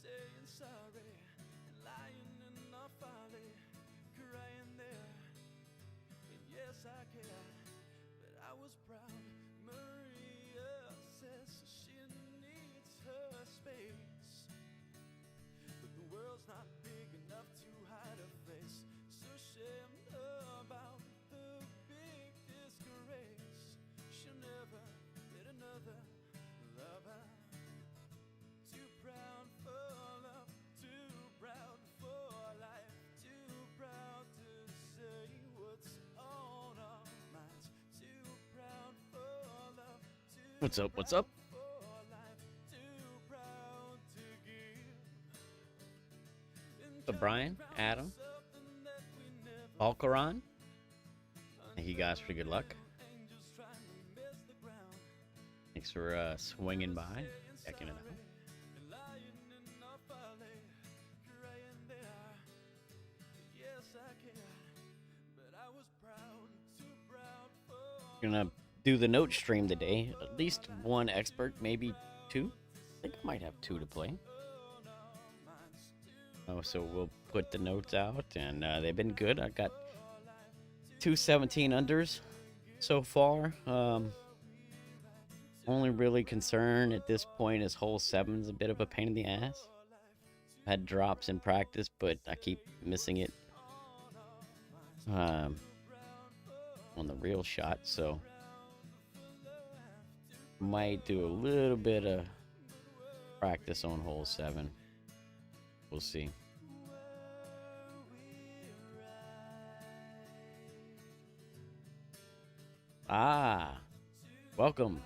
saying sorry and lying in a folly, crying there. And yes, I cared, but I was proud. Maria says she needs her space, but the world's not big enough to hide her face. So ashamed about the big disgrace. She'll never get another lover. Too proud for love, too proud for life, too proud to say what's on our minds. Too proud for love, too What's up? What's up? proud for life, too proud to give. And So Brian, coming round Adam, something that we never Alcaron. Thank you guys for good luck. angels trying to miss the ground. Thanks for swinging by, checking it out. And lying in a folly, crying there. Yes, I cared, but I was proud, too proud for Gonna do the note stream today. At least one expert, maybe two. I think I might have two to play. Oh, so we'll put the notes out, and they've been good. I got 217 unders so far. Only really concern at this point is hole 7's a bit of a pain in the ass. I had drops in practice, but I keep missing it on the real shot, so might do a little bit of practice on hole 7. We'll see. Ah, welcome.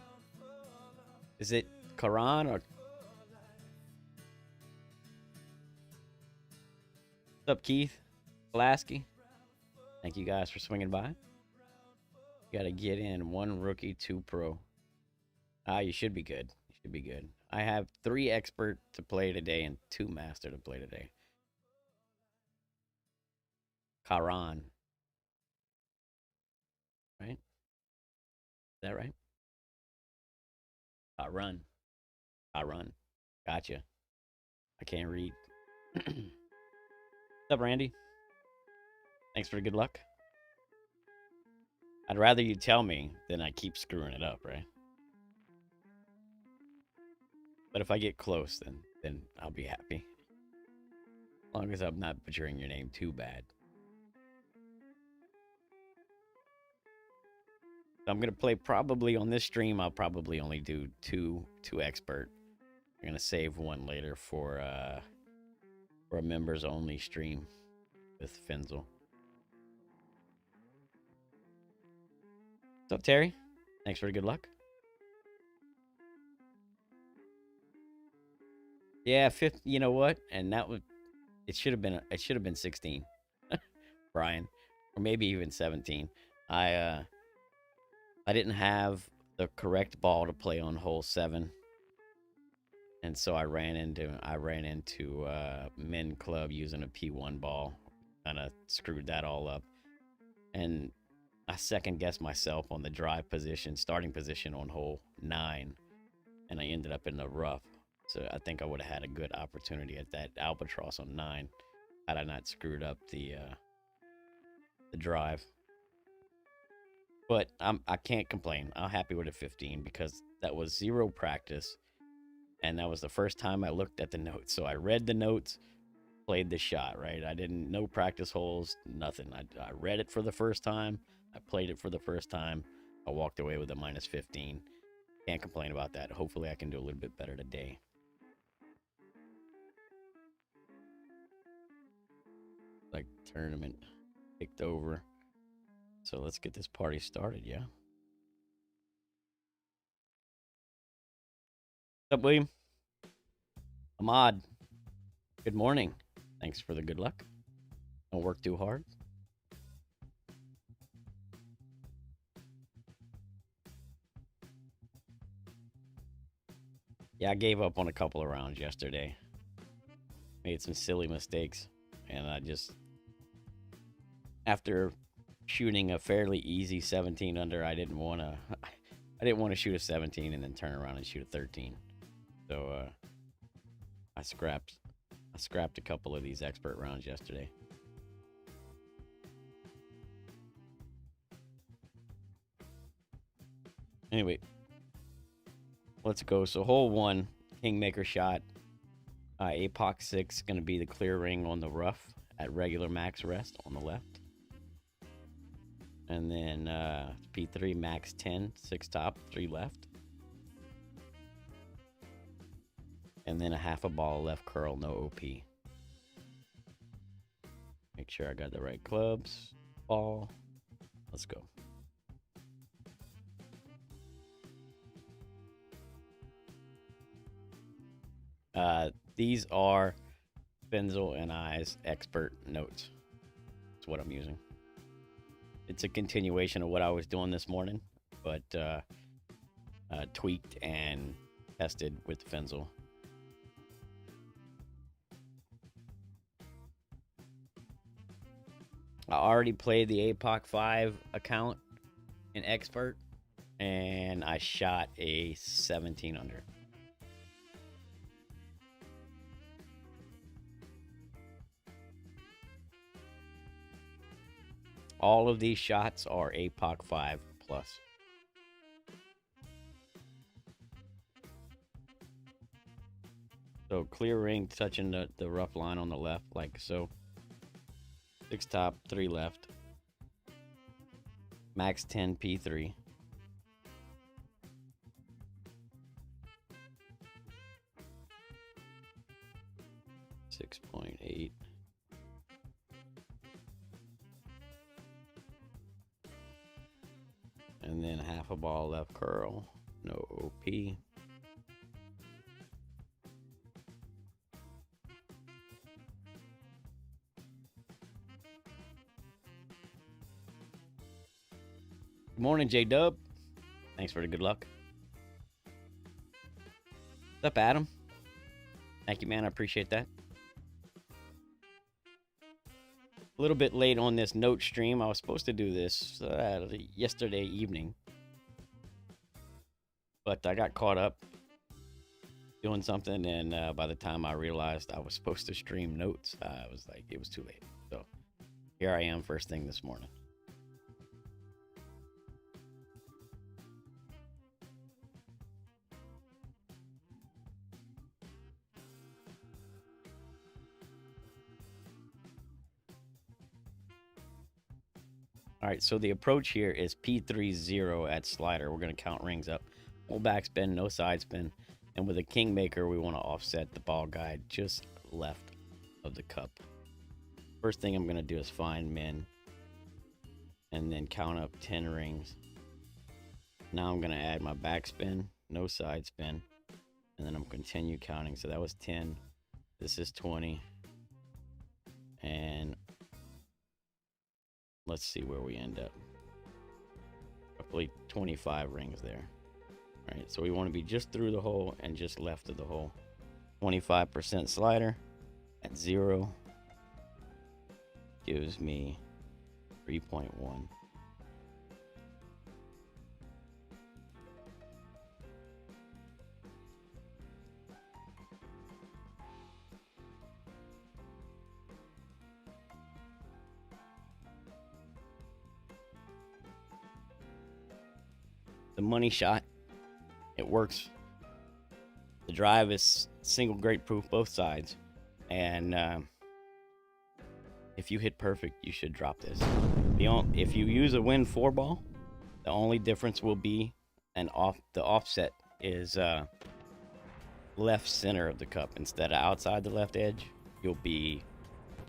Is it Karan or? What's up, Keith? Pulaski? Thank you guys for swinging by. Got to get in 1 rookie, 2 pro. Ah, you should be good. You should be good. I have 3 expert to play today and 2 master to play today. Karan. Right? Is that right? Karan. Karan. Gotcha. I can't read. What's up, Randy? Thanks for the good luck. I'd rather you tell me than I keep screwing it up, right? But if I get close, then I'll be happy. As long as I'm not butchering your name too bad. So I'm gonna play probably on this stream. I'll probably only do two expert. I'm gonna save one later for a members only stream with Finzel. What's up, Terry? Thanks for the good luck. Yeah, 5th. You know what? And that was it. Should have been 16, Brian, or maybe even 17. I didn't have the correct ball to play on hole 7, and so I ran into Men Club using a P1 ball. Kind of screwed that all up, and I second guessed myself on the drive position, starting position on hole 9, and I ended up in the rough. So I think I would have had a good opportunity at that albatross on 9 had I not screwed up the drive. But I can't complain. I'm happy with a 15 because that was 0 practice, and that was the first time I looked at the notes. So I read the notes, played the shot, right? I didn't know practice holes, nothing. I read it for the first time. I played it for the first time. I walked away with a minus 15. Can't complain about that. Hopefully I can do a little bit better today. Like tournament picked over. So let's get this party started, yeah? What's up, William? Ahmad, good morning. Thanks for the good luck. Don't work too hard. Yeah, I gave up on a couple of rounds yesterday. Made some silly mistakes. And I just, after shooting a fairly easy 17 under, I didn't want to shoot a 17 and then turn around and shoot a 13. So I scrapped scrapped a couple of these expert rounds yesterday. Anyway, let's go. So hole 1, Kingmaker shot. APOC 6 going to be the clear ring on the rough at regular max rest on the left. And then P3 max 10, 6 top, 3 left. And then a half a ball left curl, no OP. Make sure I got the right clubs, ball. Let's go. These are Fenzel and I's expert notes. That's what I'm using. It's a continuation of what I was doing this morning, but tweaked and tested with Fenzel. I already played the APOC 5 account in expert, and I shot a 17 under. All of these shots are APOC 5 plus. So clear ring touching the rough line on the left, like so. 6 top, 3 left. Max 10 P3. .8. And then half a ball left curl, no OP. Good morning, J-Dub. Thanks for the good luck. What's up, Adam? Thank you, man. I appreciate that. A little bit late on this note stream. I was supposed to do this yesterday evening, but I got caught up doing something, and by the time I realized I was supposed to stream notes, I was like, it was too late. So here I am first thing this morning. All right, so the approach here is P30 at slider. We're going to count rings up. No backspin, no side spin. And with a Kingmaker, we want to offset the ball guide just left of the cup. First thing I'm going to do is find min and then count up 10 rings. Now I'm going to add my backspin, no side spin, and then I'm continue counting. So that was 10. This is 20. And let's see where we end up. Roughly 25 rings there. All right, so we want to be just through the hole and just left of the hole. 25% slider at 0 gives me 3.1. The money shot, it works. The drive is single grade proof both sides, and if you hit perfect, you should drop this. If you use a Win 4 ball, the only difference will be the offset is left center of the cup. Instead of outside the left edge, you'll be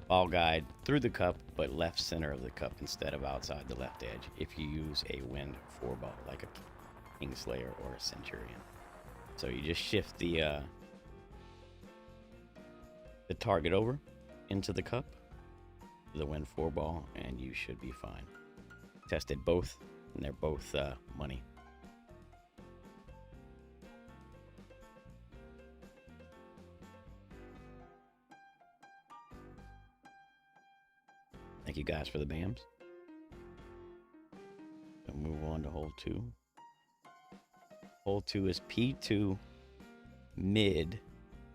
ball guide through the cup, but left center of the cup instead of outside the left edge if you use a Win 4 ball like a Kingslayer or a Centurion. So you just shift the target over into the cup, the Win 4 ball, and you should be fine. Tested both, and they're both money. Thank you guys for the BAMs. We'll move on to hole 2. Hole 2 is P2 mid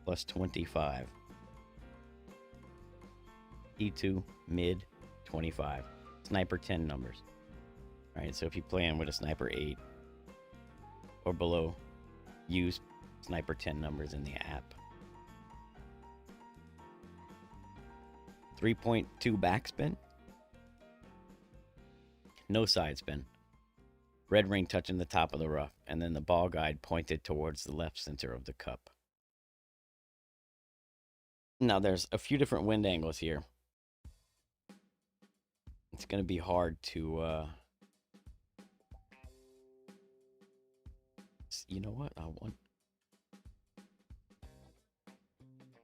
plus 25. P2 mid 25. Sniper 10 numbers. All right, so if you play in with a sniper 8 or below, use sniper 10 numbers in the app. 3.2 backspin. No side spin. Red ring touching the top of the rough, and then the ball guide pointed towards the left center of the cup. Now, there's a few different wind angles here. It's going to be hard to... you know what? I want...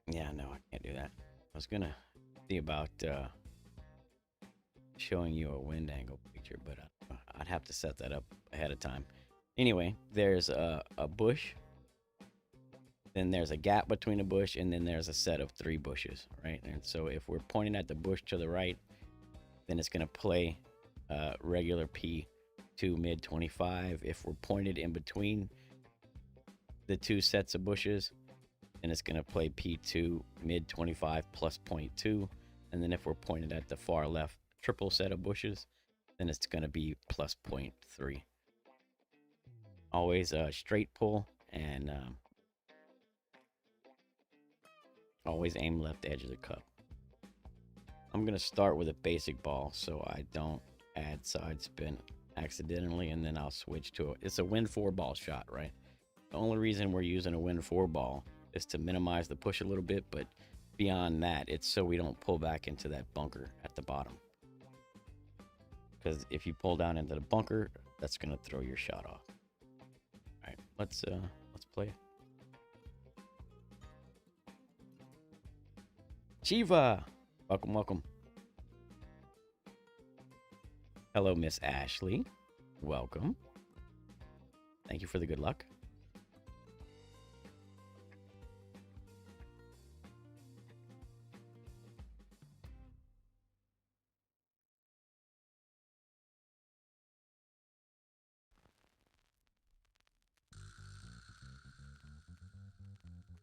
Yeah, no, I can't do that. I was going to see about showing you a wind angle picture, but I'd have to set that up ahead of time. Anyway, there's a bush. Then there's a gap between a bush, and then there's a set of 3 bushes, right? And so if we're pointing at the bush to the right, then it's going to play regular P2 mid 25. If we're pointed in between the 2 sets of bushes, then it's going to play P2 mid 25 plus 0.2. And then if we're pointed at the far left triple set of bushes, then it's going to be plus 0.3. Always a straight pull, and always aim left edge of the cup. I'm going to start with a basic ball so I don't add side spin accidentally, and then I'll switch to it's a Wind 4 ball shot, right? The only reason we're using a Wind 4 ball is to minimize the push a little bit, but beyond that, it's so we don't pull back into that bunker at the bottom. Because if you pull down into the bunker, that's going to throw your shot off. All right, let's play. Chiva, welcome. Hello, Miss Ashley. Welcome. Thank you for the good luck.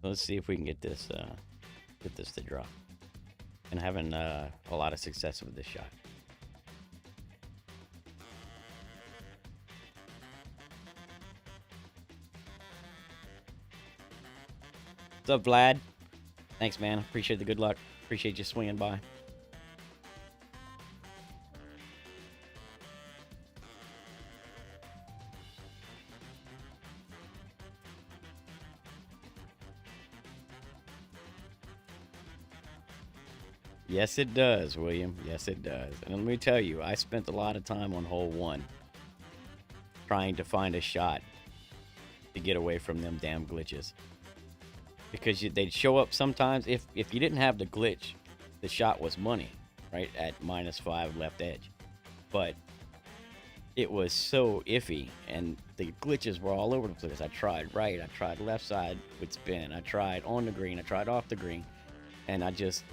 Let's see if we can get this to drop. And having a lot of success with this shot. What's up, Vlad? Thanks, man. Appreciate the good luck. Appreciate you swinging by. Yes, it does, William. Yes, it does. And let me tell you, I spent a lot of time on hole 1 trying to find a shot to get away from them damn glitches. Because they'd show up sometimes. If you didn't have the glitch, the shot was money, right? At -5 left edge. But it was so iffy, and the glitches were all over the place. I tried right, I tried left side with spin, I tried on the green, I tried off the green. And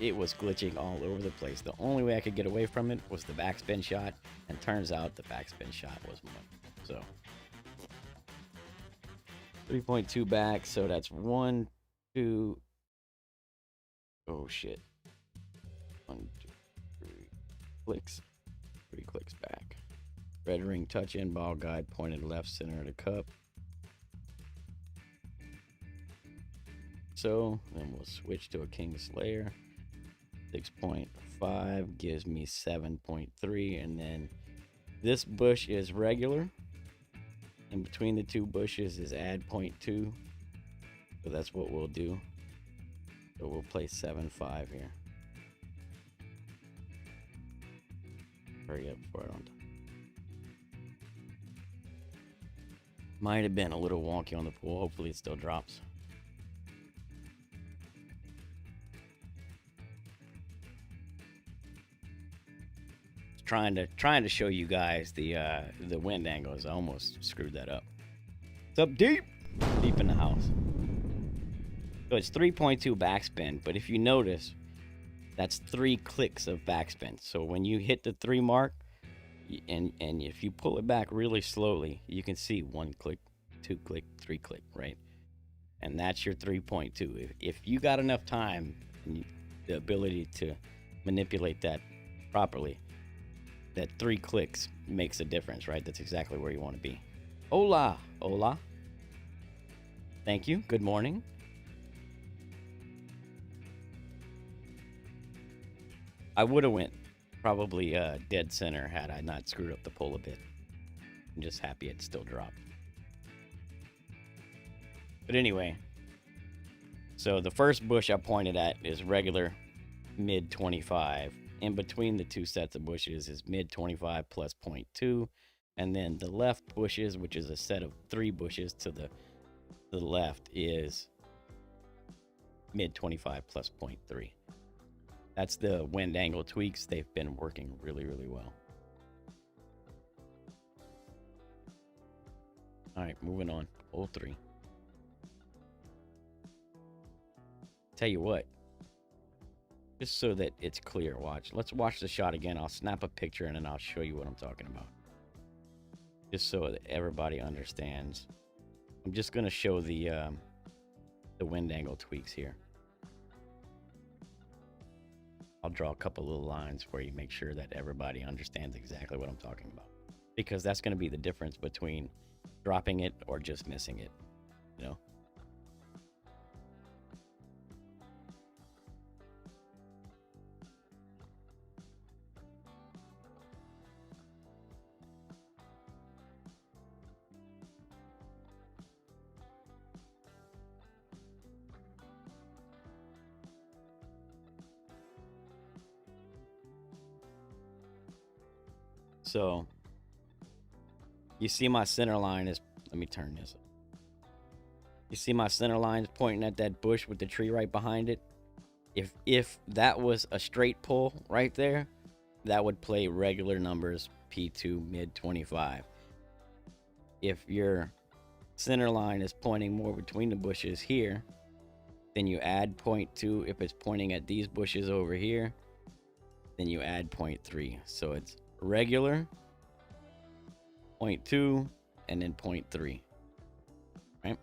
it was glitching all over the place. The only way I could get away from it was the backspin shot. And turns out the backspin shot was money. So 3.2 back. So that's 1, 2. Oh, shit. 1, 2, 3 clicks. 3 clicks back. Red ring touch in, ball guide pointed left center of the cup. So then we'll switch to a King Slayer. 6.5 gives me 7.3, and then this bush is regular. In between the 2 bushes is add 0.2. So that's what we'll do. So we'll play 7.5 here. Hurry up before I don't. Might have been a little wonky on the pool. Hopefully it still drops. Trying to show you guys the wind angles. I almost screwed that up. It's up deep in the house. So it's 3.2 backspin, but if you notice, that's 3 clicks of backspin. So when you hit the 3 mark, and if you pull it back really slowly, you can see 1 click, 2 click, 3 click, right? And that's your 3.2. If you got enough time and the ability to manipulate that properly, that 3 clicks makes a difference, right? That's exactly where you want to be. Hola, hola. Thank you. Good morning. I would have went probably dead center had I not screwed up the pull a bit. I'm just happy it still dropped. But anyway, so the first bush I pointed at is regular mid 25. In between the two sets of bushes is mid 25 plus 0.2. And then the left bushes, which is a set of 3 bushes to the left, is mid 25 plus 0.3. That's the wind angle tweaks. They've been working really, really well. All right, moving on. Hole 3. Tell you what, just so that it's clear, let's watch the shot again. I'll snap a picture and then I'll show you what I'm talking about, just so that everybody understands. I'm just going to show the wind angle tweaks here. I'll draw a couple little lines for you, make sure that everybody understands exactly what I'm talking about, because that's going to be the difference between dropping it or just missing it, you know. So you see my center line is, let me turn this up. You see my center line is pointing at that bush with the tree right behind it. If that was a straight pull right there, that would play regular numbers, P2 mid 25. If your center line is pointing more between the bushes here, then you add 0.2. If it's pointing at these bushes over here, then you add 0.3. So it's regular, 0.2, and then 0.3, right?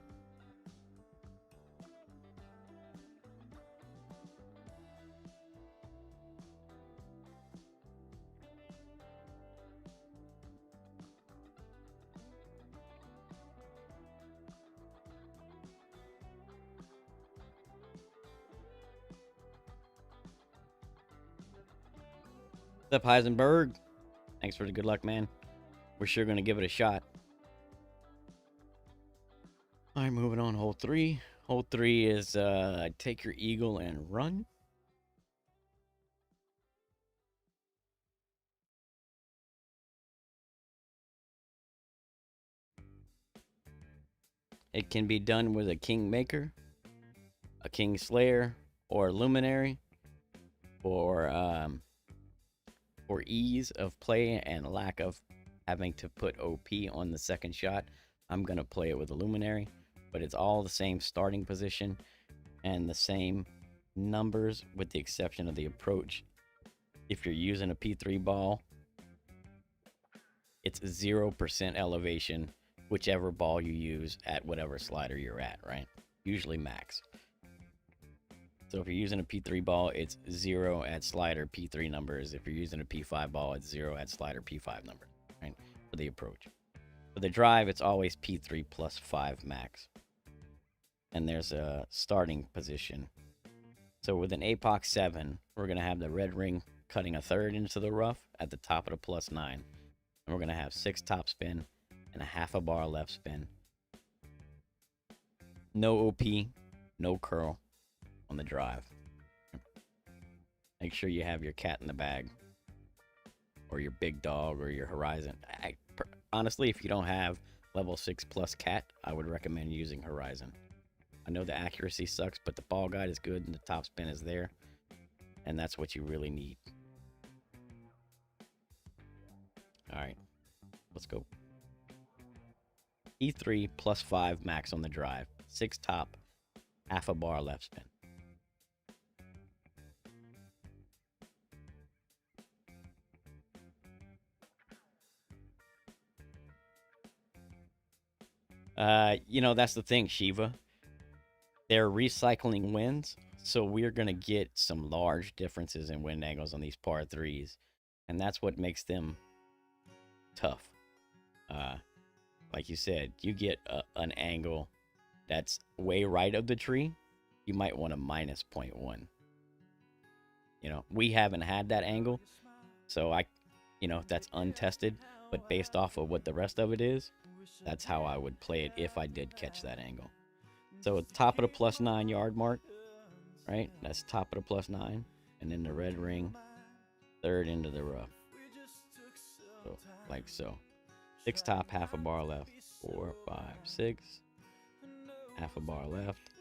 What's up, Heisenberg? Thanks for the good luck, man. We're sure going to give it a shot. All right, moving on. Hole 3. Hole 3 is take your eagle and run. It can be done with a king maker, a king slayer, or a luminary for ease of play and lack of having to put OP on the second shot. I'm going to play it with a luminary, but it's all the same starting position and the same numbers with the exception of the approach. If you're using a P3 ball, it's 0% elevation, whichever ball you use at whatever slider you're at, right? Usually max. So if you're using a P3 ball, it's 0 at slider P3 numbers. If you're using a P5 ball, it's 0 at slider P5 number, right? For the approach. For the drive, it's always P3 plus 5 max. And there's a starting position. So with an APOC 7, we're going to have the red ring cutting a third into the rough at the top of the plus 9. And we're going to have 6 top spin and a half a bar left spin. No OP, no curl on the drive. Make sure you have your cat in the bag, or your big dog, or your Horizon. Honestly, if you don't have level 6 plus cat, I would recommend using Horizon. I know the accuracy sucks, but the ball guide is good and the top spin is there, and that's what you really need. All right, let's go. E3 plus 5 max on the drive, 6 top, half a bar left spin. You know, that's the thing, Shiva. They're recycling wins, So we're going to get some large differences in wind angles on these par threes. And that's what makes them tough. Like you said, you get an angle that's way right of the tree, you might want a minus 0.1. We haven't had that angle. So that's untested. But based off of what the rest of it is, that's how I would play it if I did catch that angle. So at the top of the plus 9 yard mark, right? That's top of the plus 9. And then the red ring, third into the rough. So, like so. 6 top, half a bar left. 4, 5, 6. Half a bar left.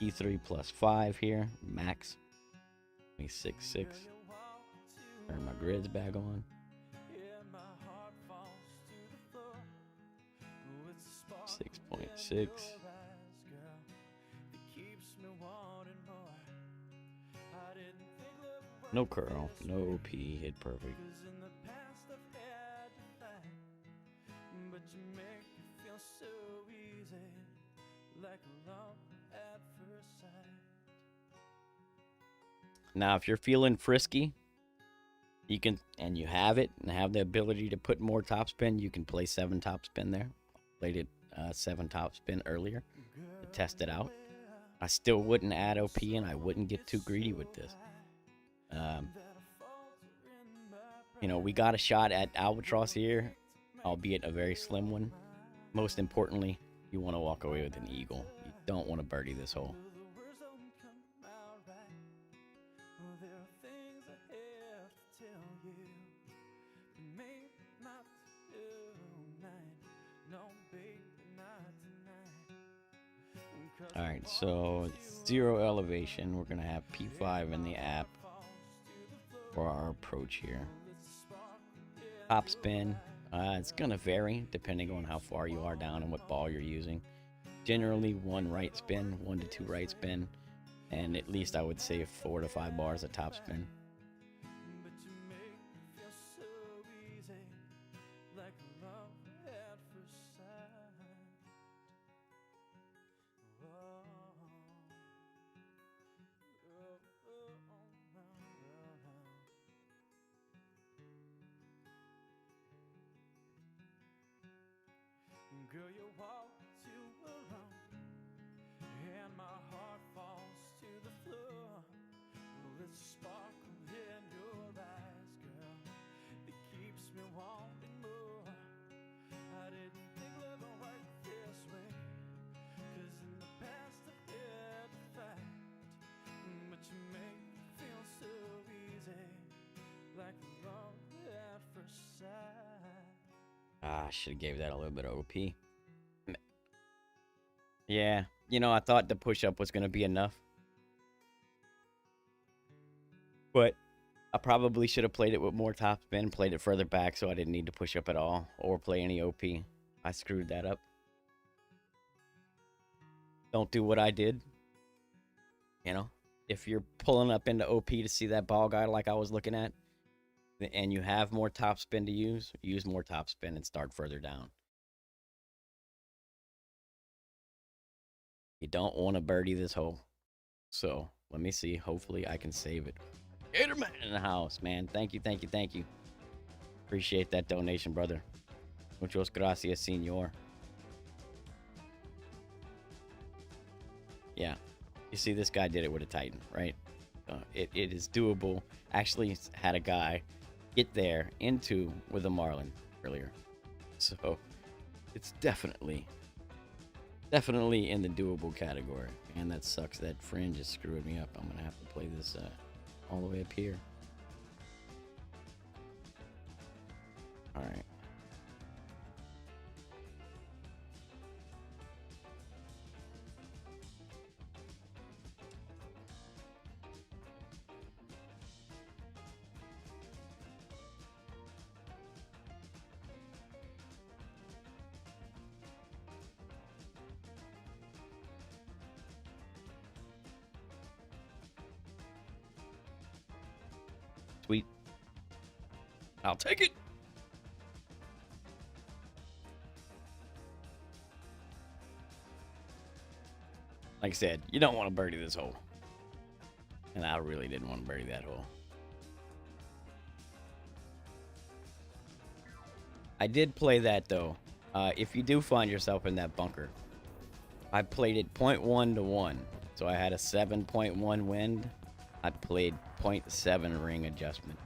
E3 plus 5 here. Max. 6, 6. Turn my grids back on. 6.6. No curl, no OP, hit perfect. Now, if you're feeling frisky, you can, and you have it, and have the ability to put more topspin, you can play 7 topspin there. Played it 7 topspin earlier to test it out. I still wouldn't add OP, and I wouldn't get too greedy with this. We got a shot at Albatross here, albeit a very slim one. Most importantly, you want to walk away with an eagle. You don't want to birdie this hole. Alright, so it's 0 elevation. We're going to have P5 in the app for our approach here. Top spin. It's going to vary depending on how far you are down and what ball you're using. Generally 1 right spin, 1 to 2 right spin, and at least I would say 4 to 5 bars of top spin. Girl, you walk to a run, and my heart falls to the floor. Well, it's a sparkle in your eyes, girl, that keeps me wanting more. I didn't think love would work this way, 'cause in the past I've had to fight, but you make me feel so easy, like love at first sight. I should have gave that a little bit of OP. Yeah, I thought the push-up was going to be enough. But I probably should have played it with more topspin, played it further back so I didn't need to push up at all or play any OP. I screwed that up. Don't do what I did. If you're pulling up into OP to see that ball guy like I was looking at, and you have more topspin to use more topspin and start further down. You don't want to birdie this hole. So, let me see. Hopefully, I can save it. Gatorman in the house, man. Thank you, thank you, thank you. Appreciate that donation, brother. Muchas gracias, senor. Yeah. You see, this guy did it with a Titan, right? It is doable. Actually, had a guy get there with a Marlin earlier. So, it's definitely in the doable category. Man, that sucks. That fringe is screwing me up. I'm going to have to play this all the way up here. All right. Sweet. I'll take it. Like I said, you don't want to birdie this hole. And I really didn't want to birdie that hole. I did play that, though. If you do find yourself in that bunker, I played it 0.1 to 1. So I had a 7.1 wind. I played 0.7 ring adjustment.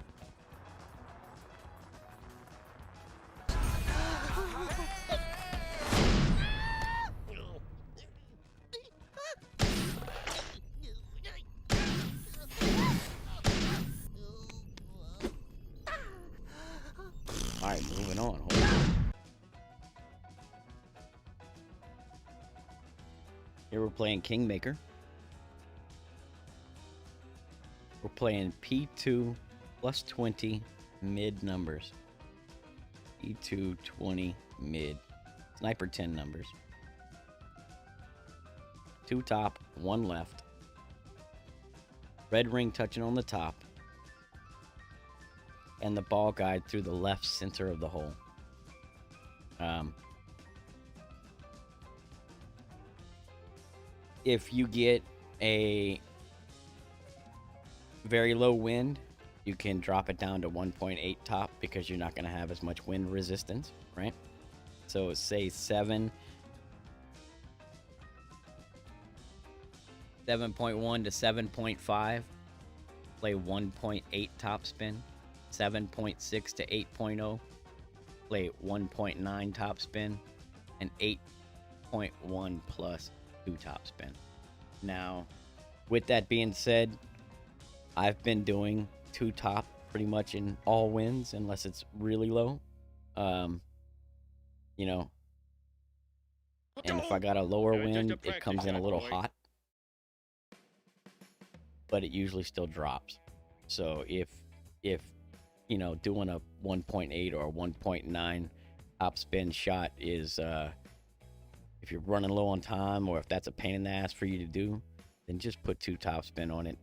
Alright, moving on. Hold on. Here we're playing Kingmaker. We're playing P2 plus 20 mid numbers. P2 20 mid. Sniper 10 numbers. 2 top, 1 left. Red ring touching on the top. And the ball guide through the left center of the hole. If you get a very low wind, you can drop it down to 1.8 top because you're not going to have as much wind resistance, right? So say 7.1 to 7.5, play 1.8 top spin. 7.6 to 8.0, play 1.9 top spin, and 8.1 plus 2 top spin. Now, with that being said, I've been doing 2 top pretty much in all winds unless it's really low. You know, and if I got a lower wind, it comes in a little hot, but it usually still drops. So if you know, doing a 1.8 or 1.9 top spin shot is, if you're running low on time or if that's a pain in the ass for you to do, then just put 2 top spin on it.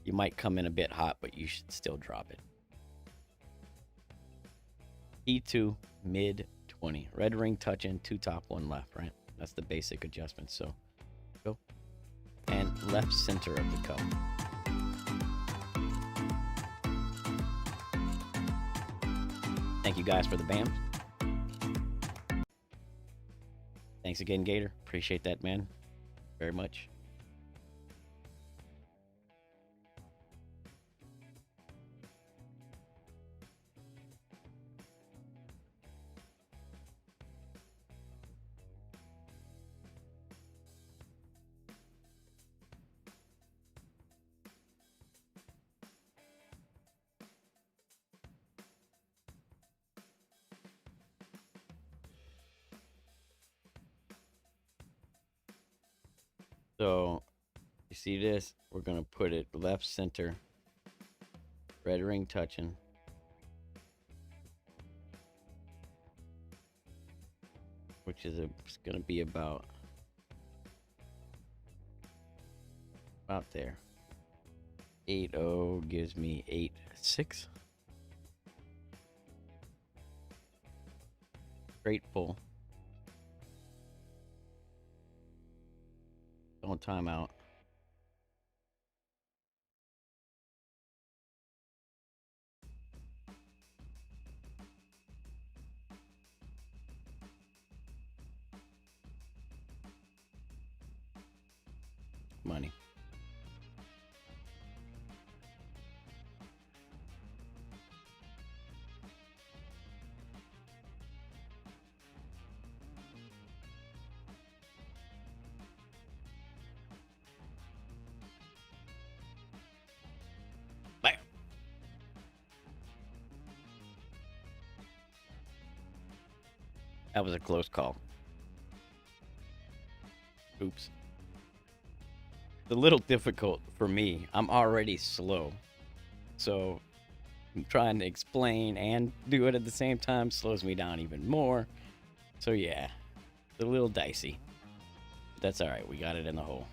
You might come in a bit hot, but you should still drop it. E2, mid 20. Red ring touching, 2 top, 1 left, right? That's the basic adjustment. So go. And left center of the cup. Thank you guys for the BAMs. Thanks again, Gator. Appreciate that, man. Very much. So, you see this? We're going to put it left center. Red ring touching. Which is it's going to be about there. 8.0 gives me 8.6. Straight full. Don't time out. Money. Bam. That was a close call. Oops. It's a little difficult for me. I'm already slow. So I'm trying to explain and do it at the same time slows me down even more. So yeah, it's a little dicey. But that's all right. We got it in the hole.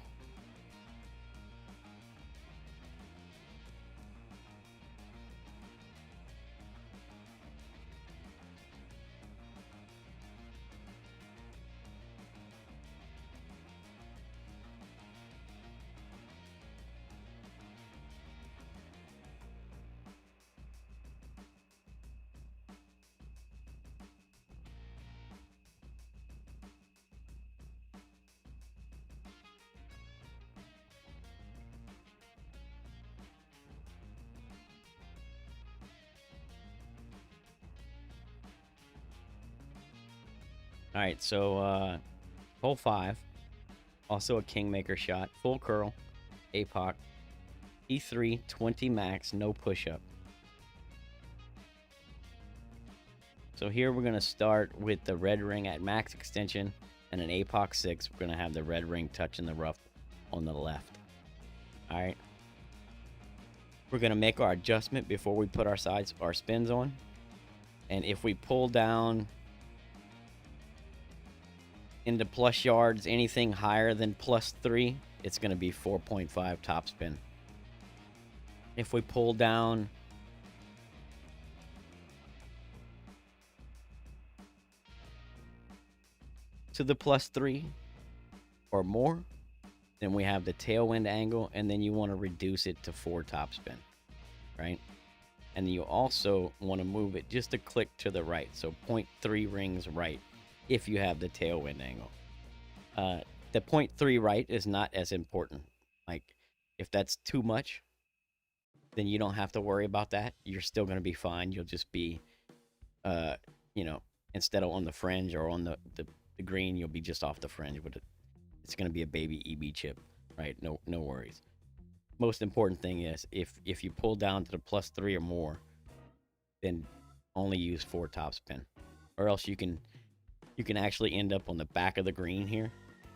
All right, so hole 5, also a Kingmaker shot, full curl, APOC, E3 20 max, no push up. So here we're going to start with the red ring at max extension and an APOC 6. We're going to have the red ring touching the rough on the left. All right. We're going to make our adjustment before we put our spins on. And if we pull down into plus yards, anything higher than +3, it's going to be 4.5 top spin. If we pull down to the +3 or more, then we have the tailwind angle, and then you want to reduce it to 4 top spin, right? And you also want to move it just a click to the right, so 0.3 rings right if you have the tailwind angle. The 0.3 right is not as important. Like, if that's too much, then you don't have to worry about that. You're still going to be fine. You'll just be, instead of on the fringe or on the green, you'll be just off the fringe. But it's going to be a baby EB chip, right? No worries. Most important thing is if you pull down to the +3 or more, then only use 4 top spin, or else you can actually end up on the back of the green here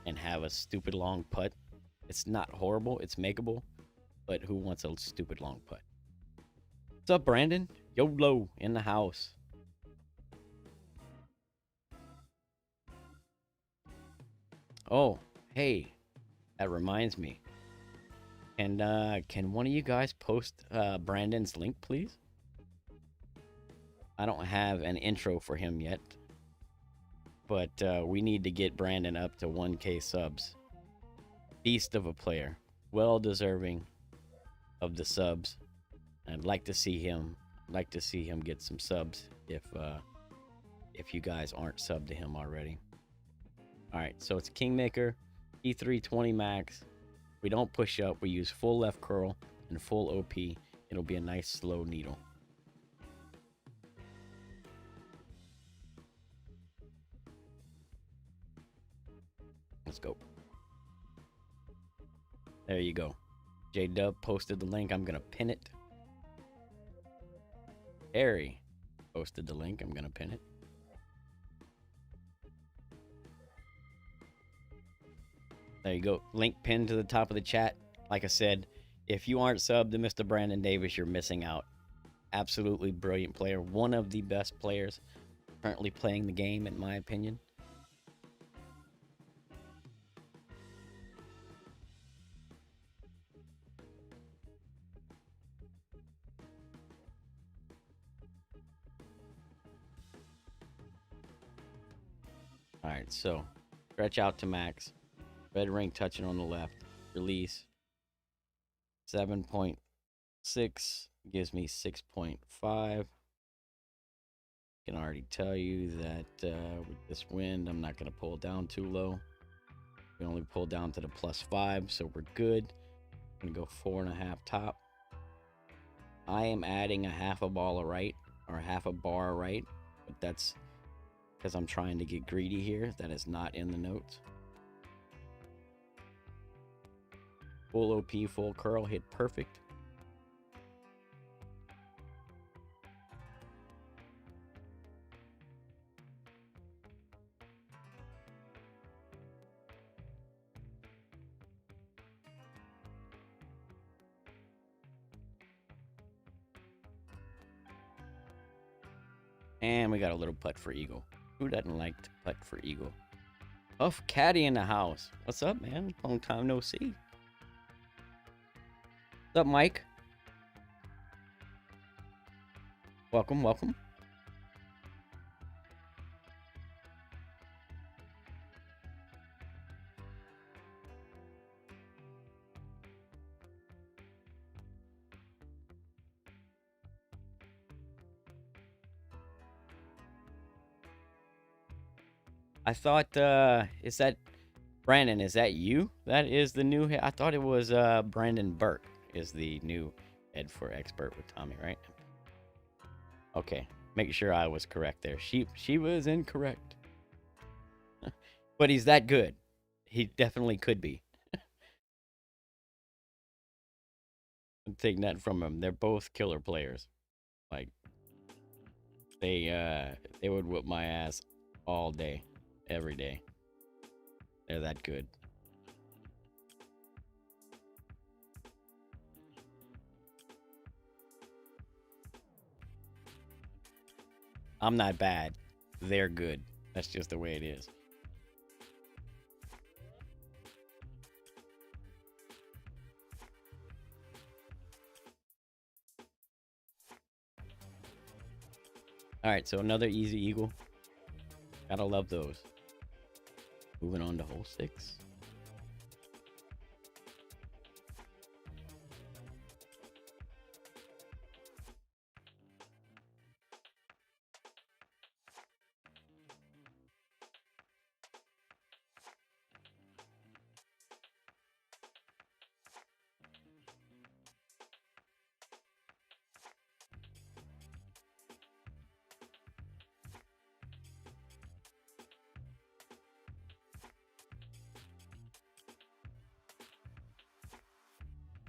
and have a stupid long putt. It's not horrible. It's makeable, but who wants a stupid long putt? What's up, Brandon? YOLO in the house. Oh, hey, that reminds me. And can one of you guys post Brandon's link, please? I don't have an intro for him yet, but we need to get Brandon up to 1K subs. Beast of a player, well deserving of the subs. I'd like to see him get some subs if you guys aren't subbed to him already. All right, so it's Kingmaker, E3 20 max. We don't push up. We use full left curl and full OP. It'll be a nice slow needle. Let's go. There you go. J-Dub posted the link. I'm going to pin it. Harry posted the link. I'm going to pin it. There you go. Link pinned to the top of the chat. Like I said, if you aren't subbed to Mr. Brandon Davis, you're missing out. Absolutely brilliant player. One of the best players currently playing the game, in my opinion. All right, so stretch out to max. Red ring touching on the left. Release. 7.6 gives me 6.5. Can already tell you that with this wind, I'm not going to pull down too low. We only pull down to the +5, so we're good. I'm going to go 4.5 top. I am adding a half a ball right, or half a bar right, but that's because I'm trying to get greedy here. That is not in the notes. Full OP, full curl, hit perfect. And we got a little putt for eagle. Who doesn't like to putt for eagle? Huff Caddy in the house. What's up, man? Long time no see. What's up, Mike? Welcome, welcome. I thought, is that Brandon? Is that you? That is the new head. I thought it was Brandon Burke is the new head for Expert with Tommy, right? Okay, make sure I was correct there. She was incorrect. But he's that good. He definitely could be. I'm taking that from him. They're both killer players. Like they would whoop my ass all day, every day. They're that good. I'm not bad. They're good. That's just the way it is. All right, so another easy eagle. Gotta love those. Moving on to hole 6.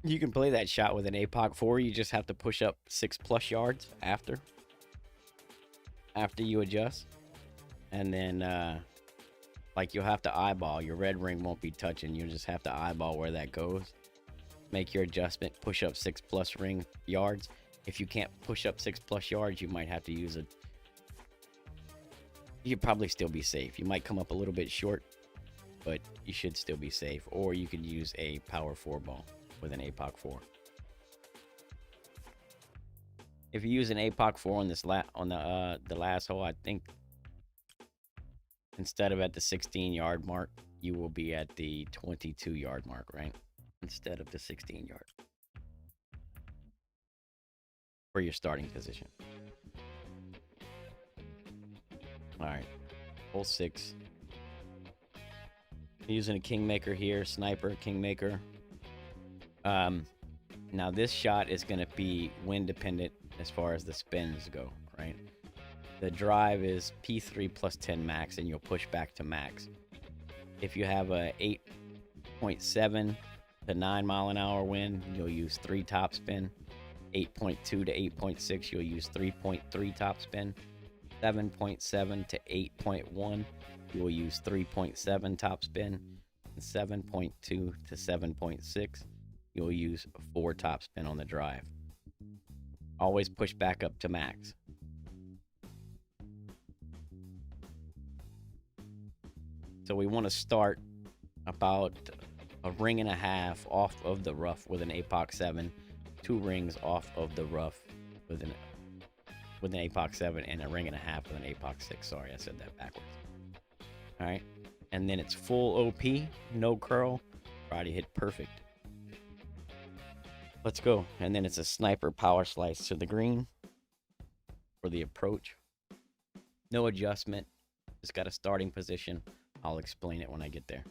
You can play that shot with an APOC 4. You just have to push up 6+ yards after you adjust. And then like you'll have to eyeball. Your red ring won't be touching. You just have to eyeball where that goes. Make your adjustment, push up 6+ ring yards. If you can't push up 6+ yards, you might have to use you'd probably still be safe. You might come up a little bit short, but you should still be safe. Or you could use a power 4 ball with an APOC 4. If you use an APOC 4 on this the last hole, I think instead of at the 16-yard mark, you will be at the 22-yard mark, right? Instead of the 16-yard for your starting position. All right, hole 6. Using a Kingmaker here, sniper Kingmaker. Now this shot is going to be wind dependent as far as the spins go, right? The drive is P3 plus 10 max, and you'll push back to max. If you have a 8.7 to 9 mile an hour wind, you'll use 3 top spin. 8.2 to 8.6, you'll use 3.3 top spin. 7.7 to 8.1, you will use 3.7 top spin. And 7.2 to 7.6, you'll use 4 top spin on the drive. Always push back up to max. So we want to start about a ring and a half off of the rough with an APOC 7, 2 rings off of the rough with an APOC 7, and a ring and a half with an APOC 6. Sorry, I said that backwards. All right, and then it's full OP, no curl, try to hit perfect. Let's go. And then it's a sniper power slice to the green for the approach. No adjustment, just got a starting position. I'll explain it when I get there.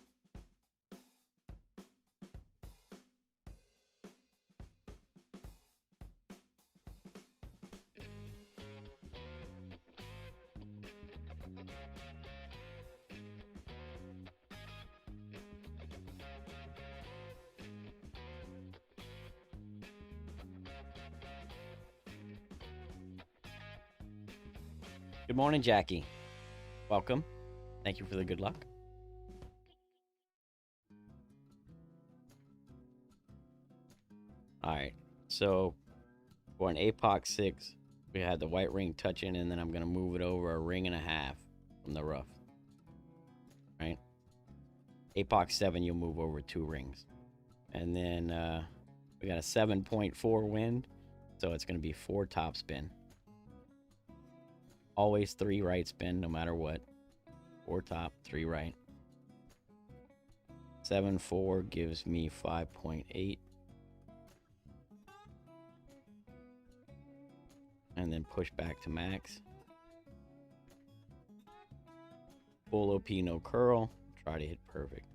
Good morning, Jackie. Welcome. Thank you for the good luck. All right, so for an APOC 6, we had the white ring touching, and then I'm going to move it over a ring and a half from the rough. Right? APOC 7, you'll move over 2 rings. And then we got a 7.4 wind, so it's going to be 4 top spin. Always 3 right spin, no matter what. 4 top, 3 right. 7.4 gives me 5.8. And then push back to max. Full OP, no curl. Try to hit perfect.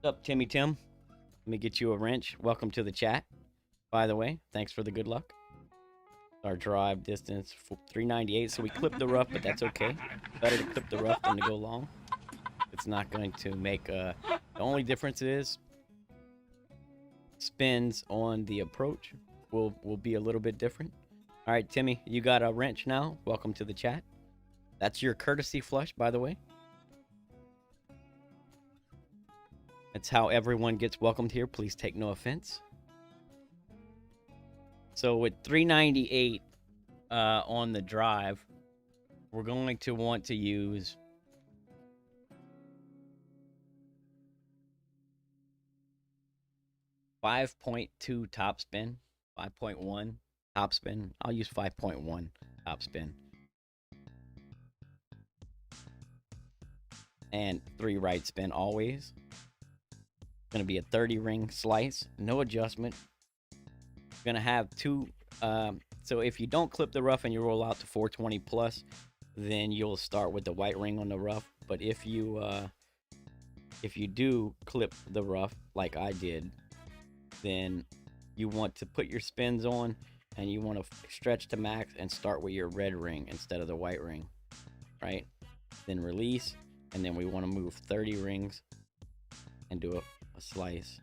What's up, Timmy Tim? Let me get you a wrench. Welcome to the chat. by the way. Thanks for the good luck. Our drive distance 398, so we clipped the rough, but that's okay. Better to clip the rough than to go long. It's not going to make the only difference is spins on the approach will be a little bit different. All right, Timmy, you got a wrench now. Welcome to the chat. That's your courtesy flush, by the way. That's how everyone gets welcomed here. Please take no offense. So with 398 on the drive, we're going to want to use .2 top spin, 5.1 top spin. I'll use 5.1 top spin. And 3 right spin always. Going to be a 30 ring slice, no adjustment. Going to have 2 so if you don't clip the rough and you roll out to 420 plus, then you'll start with the white ring on the rough. But if you do clip the rough like I did, then you want to put your spins on and you want to stretch to max and start with your red ring instead of the white ring, right? Then release, and then we want to move 30 rings and do a slice.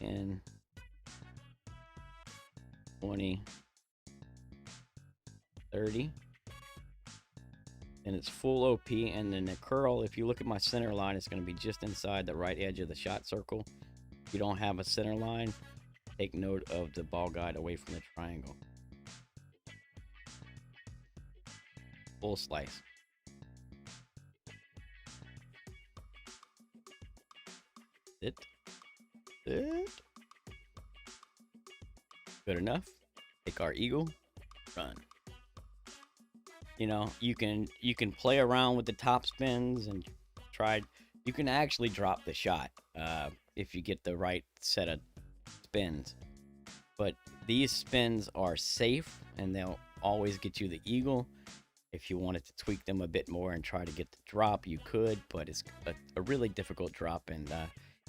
And 20, 30, and it's full OP. And then the curl, if you look at my center line, it's going to be just inside the right edge of the shot circle. If you don't have a center line, take note of the ball guide away from the triangle. Full slice. It. Good enough. Take our eagle, run. You know, you can play around with the top spins and try. You can actually drop the shot if you get the right set of spins. But these spins are safe and they'll always get you the eagle. If you wanted to tweak them a bit more and try to get the drop, you could, but it's a really difficult drop, and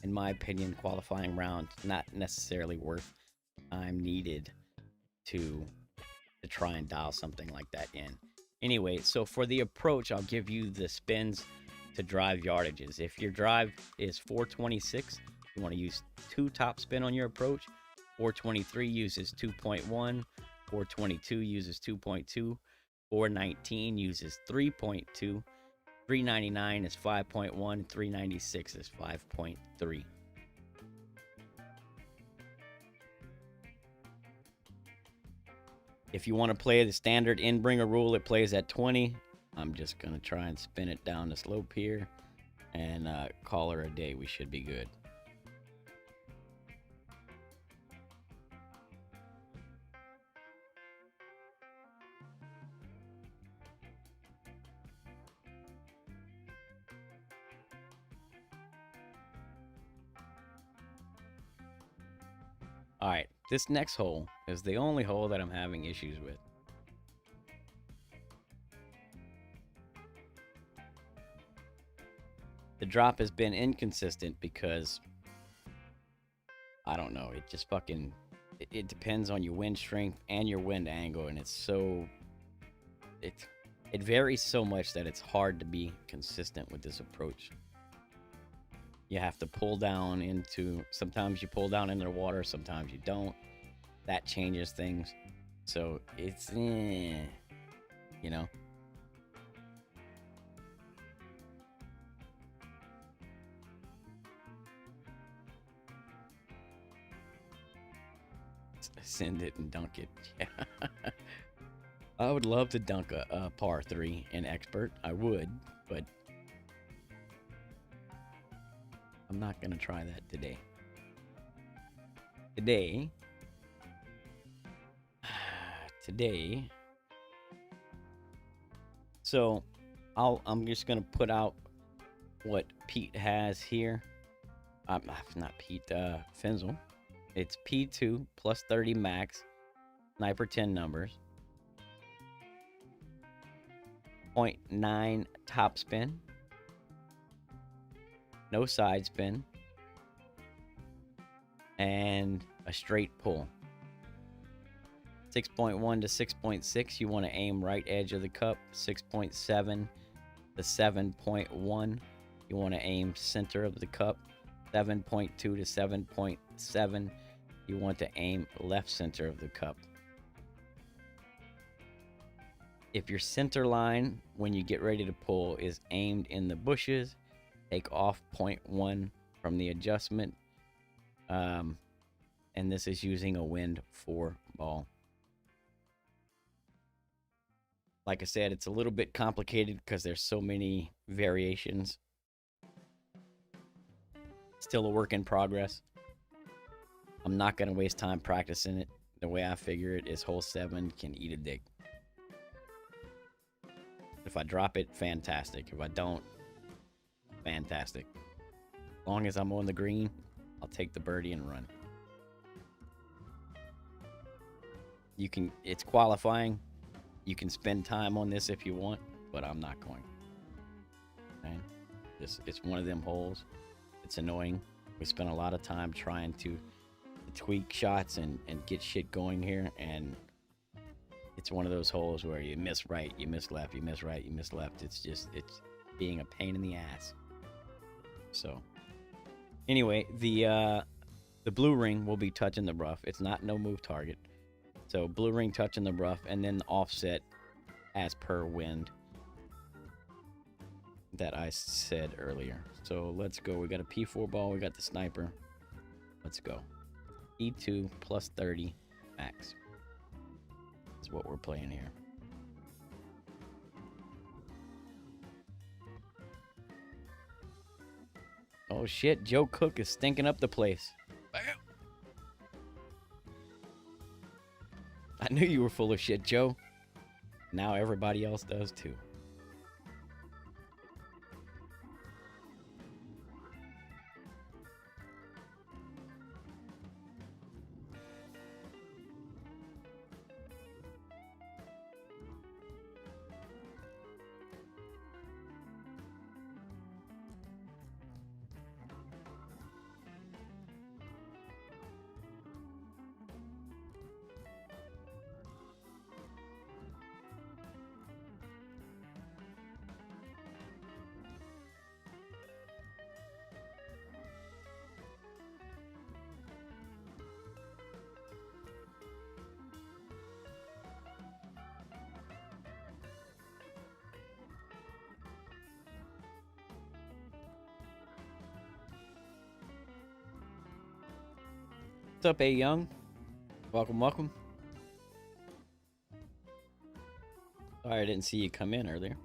in my opinion, qualifying round not necessarily worth time needed to try and dial something like that in. Anyway, so for the approach, I'll give you the spins to drive yardages. If your drive is 426, you want to use 2 top spin on your approach. 423 uses 2.1, 422 uses 2.2, 419 uses 3.2, 399 is 5.1, 396 is 5.3. If you want to play the standard in-bringer rule, it plays at 20. I'm just going to try and spin it down the slope here and call her a day. We should be good. All right, this next hole is the only hole that I'm having issues with. The drop has been inconsistent because, I don't know, it just fucking, it depends on your wind strength and your wind angle, and it's so, it varies so much that it's hard to be consistent with this approach. You have to pull down into, sometimes you pull down into the water, sometimes you don't. That changes things. So it's, you know. Send it and dunk it. Yeah. I would love to dunk a par 3 in Expert. I would, but I'm not going to try that today. Today. So I'm just going to put out what Pete has here. Not Pete, Finzel. It's P2 plus 30 max, sniper 10 numbers, 0.9 top spin, no side spin, and a straight pull. 6.1 to 6.6, you want to aim right edge of the cup. 6.7 to 7.1, you want to aim center of the cup. 7.2 to 7.7, you want to aim left center of the cup. If your center line, when you get ready to pull, is aimed in the bushes, take off 0.1 from the adjustment. And this is using a wind 4 ball. Like I said, it's a little bit complicated because there's so many variations. Still a work in progress. I'm not going to waste time practicing it. The way I figure it is hole 7 can eat a dick. If I drop it, fantastic. If I don't, fantastic. As long as I'm on the green, I'll take the birdie and run. It's qualifying. You can spend time on this if you want, but I'm not going. Okay? It's one of them holes. It's annoying. We spent a lot of time trying to tweak shots and get shit going here, and it's one of those holes where you miss right, you miss left, you miss right, you miss left. It's being a pain in the ass. So anyway, the blue ring will be touching the rough. It's not no move target. So blue ring touching the rough, and then the offset as per wind that I said earlier. So let's go. We got a P4 ball. We got the sniper. Let's go. E2 plus 30 max. That's what we're playing here. Oh shit, Joe Cook is stinking up the place. Bam. I knew you were full of shit, Joe. Now everybody else does too. What's up, A Young? Welcome, welcome. Sorry I didn't see you come in earlier.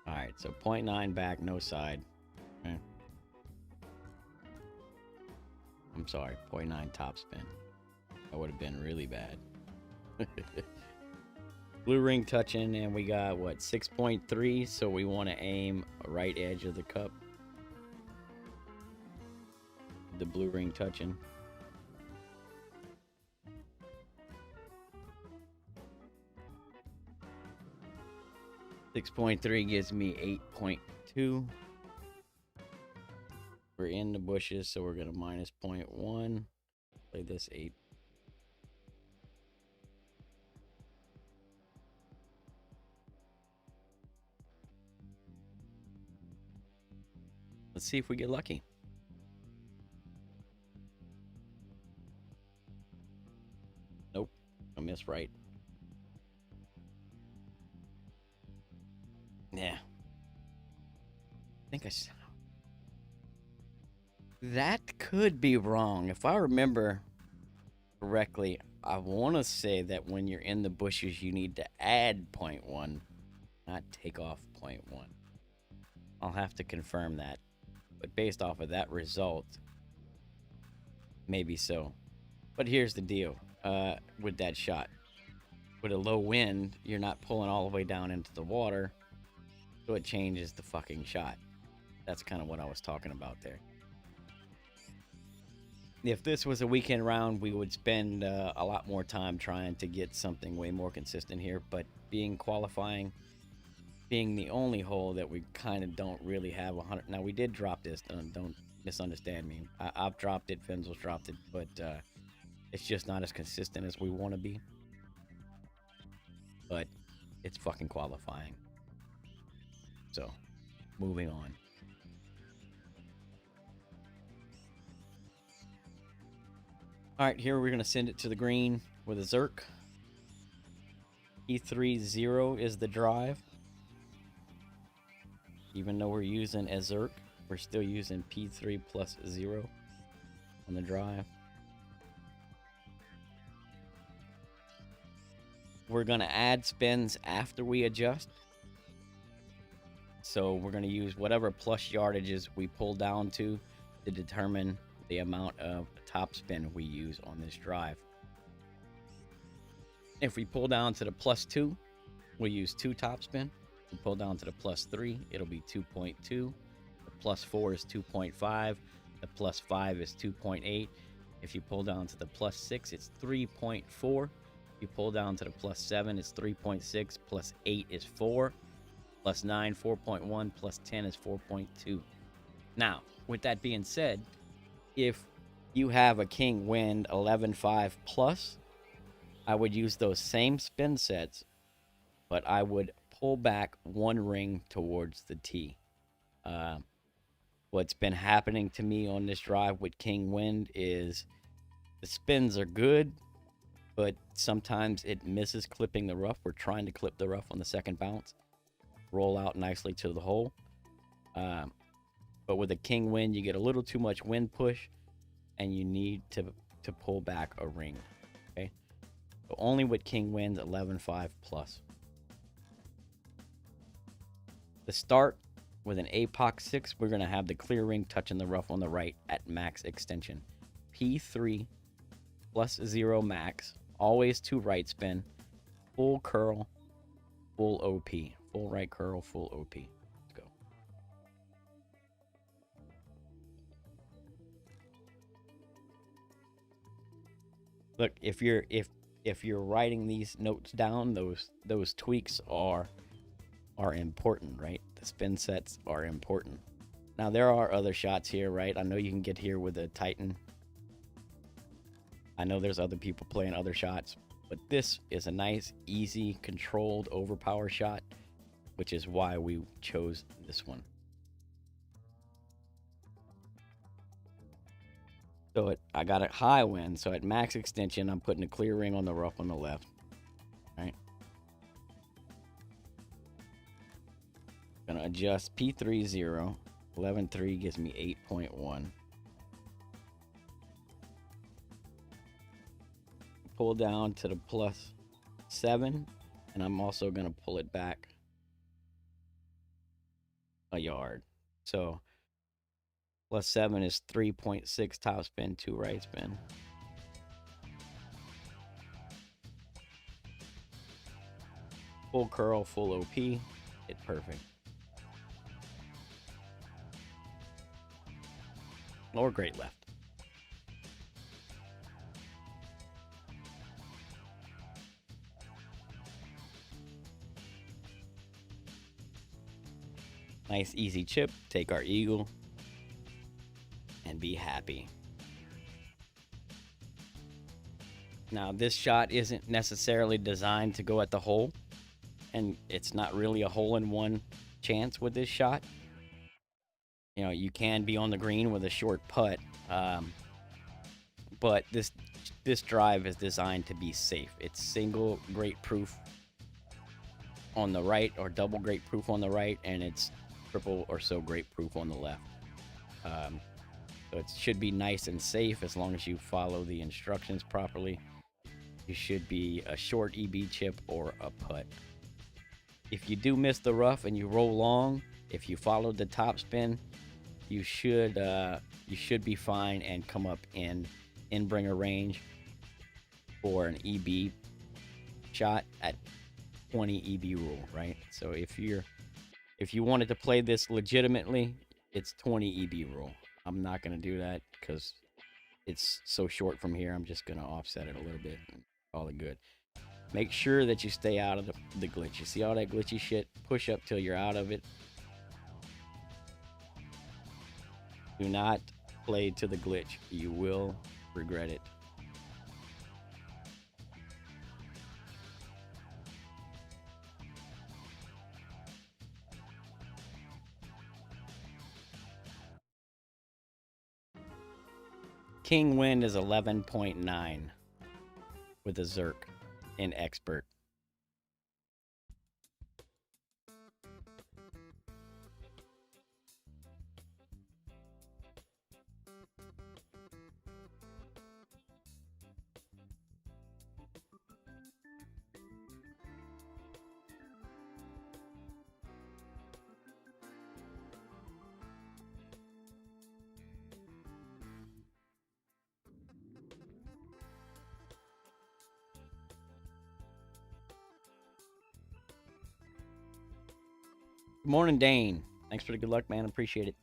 Alright, so 0.9 back, no side. Okay. I'm sorry, 0.9 top spin. That would have been really bad. Blue ring touching, and we got what, 6.3, so we want to aim right edge of the cup. The blue ring touching. .3 gives me 8.2. We're in the bushes, so we're gonna minus 0.1. Play this 8. Let's see if we get lucky. Nope, I missed right. Yeah. I think that could be wrong. If I remember correctly, I want to say that when you're in the bushes, you need to add 0.1, not take off 0.1. I'll have to confirm that. But based off of that result, maybe so. But here's the deal with that shot. With a low wind, you're not pulling all the way down into the water, so it changes the fucking shot. That's kind of what I was talking about there. If this was a weekend round, we would spend a lot more time trying to get something way more consistent here. But being qualifying, being the only hole that we kind of don't really have 100. Now we did drop this. Don't misunderstand me. I've dropped it. Finzel's dropped it, but it's just not as consistent as we want to be. But it's fucking qualifying. So, moving on. All right, here we're gonna send it to the green with a Zerk. E30 is the drive. Even though we're using a Zerk, we're still using P3 plus 0 on the drive. We're going to add spins after we adjust. So we're going to use whatever plus yardages we pull down to determine the amount of top spin we use on this drive. If we pull down to the +2, we'll use 2 top spin. If we pull down to the +3, it'll be 2.2. The +4 is 2.5. The +5 is 2.8. If you pull down to the +6, it's 3.4. If you pull down to the +7, it's 3.6. +8 is 4. +9, 4.1. +10 is 4.2. Now, with that being said, if you have a King Wind 11.5 plus, I would use those same spin sets, but I would pull back 1 ring towards the tee. What's been happening to me on this drive with King Wind is the spins are good, but sometimes it misses clipping the rough. We're trying to clip the rough on the second bounce, roll out nicely to the hole. But with a King Wind, you get a little too much wind push, and you need to pull back a ring. Okay, so only with King Winds 11.5 plus. To start with an APOC 6, we're going to have the clear ring touching the rough on the right at max extension. P3 plus 0 max, always 2 right spin, full curl, full OP. Full right curl, full OP. Let's go. Look, if you're writing these notes down, those tweaks are important, right? The spin sets are important. Now there are other shots here, right? I know you can get here with a Titan. I know there's other people playing other shots, but this is a nice, easy, controlled overpower shot, which is why we chose this one. So I got a high wind, so at max extension, I'm putting a clear ring on the rough on the left, right? Gonna adjust P3 0. 11.3 gives me 8.1. Pull down to the +7, and I'm also gonna pull it back a yard. So +7 is 3.6 top spin, 2 right spin. Full curl, full OP, hit perfect. Or great left. Nice easy chip, take our eagle, and be happy. Now this shot isn't necessarily designed to go at the hole, and it's not really a hole-in-one chance with this shot. You know, you can be on the green with a short putt, but this drive is designed to be safe. It's single great proof on the right, or double great proof on the right, and it's triple or so great proof on the left. So it should be nice and safe as long as you follow the instructions properly. You should be a short EB chip or a putt. If you do miss the rough and you roll long, if you followed the top spin, you should be fine and come up in bringer range for an EB shot at 20 EB rule, right? So if you wanted to play this legitimately, it's 20 EB rule. I'm not going to do that because it's so short from here. I'm just going to offset it a little bit and call it good. Make sure that you stay out of the glitch. You see all that glitchy shit? Push up till you're out of it. Do not play to the glitch. You will regret it. King Wind is 11.9 with a Zerk in Expert. Good morning, Dane. Thanks for the good luck, man. Appreciate it.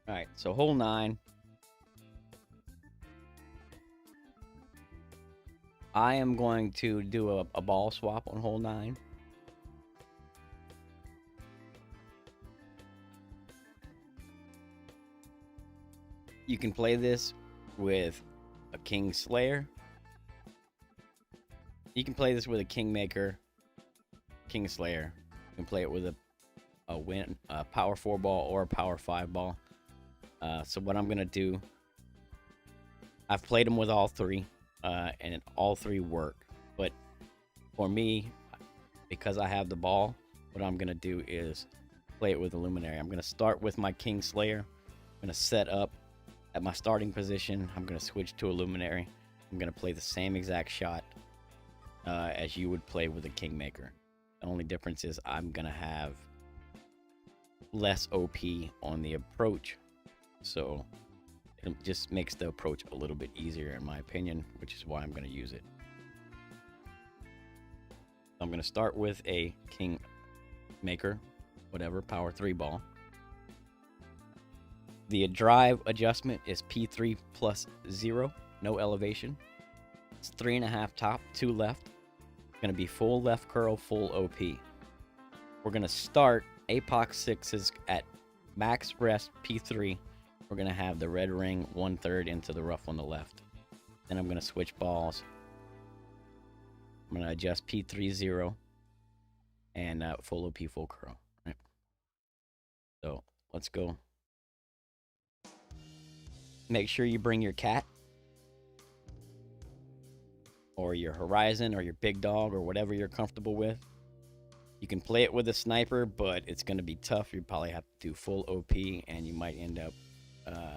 All right, so hole 9. I am going to do a ball swap on hole 9. You can play this with a King Slayer. You can play this with a Kingmaker, King Slayer. You can play it with a power 4 ball or a power 5 ball. So what I'm gonna do, I've played them with all three, and all three work. But for me, because I have the ball, what I'm gonna do is play it with a Luminary. I'm gonna start with my King Slayer. I'm gonna set up at my starting position. I'm gonna switch to a Luminary. I'm gonna play the same exact shot as you would play with a Kingmaker. The only difference is I'm gonna have less OP on the approach, so it just makes the approach a little bit easier in my opinion, which is why I'm gonna use it. I'm gonna start with a Kingmaker, whatever, power 3 ball. The drive adjustment is P3 plus 0, no elevation. It's 3.5 top, 2 left. It's going to be full left curl, full OP. We're going to start APOC 6s at max rest P3. We're going to have the red ring 1/3 into the rough on the left. Then I'm going to switch balls. I'm going to adjust P3 0 and full OP, full curl. Right. So let's go. Make sure you bring your cat or your Horizon or your big dog or whatever you're comfortable with. You can play it with a sniper, but it's going to be tough. You probably have to do full OP, and you might end up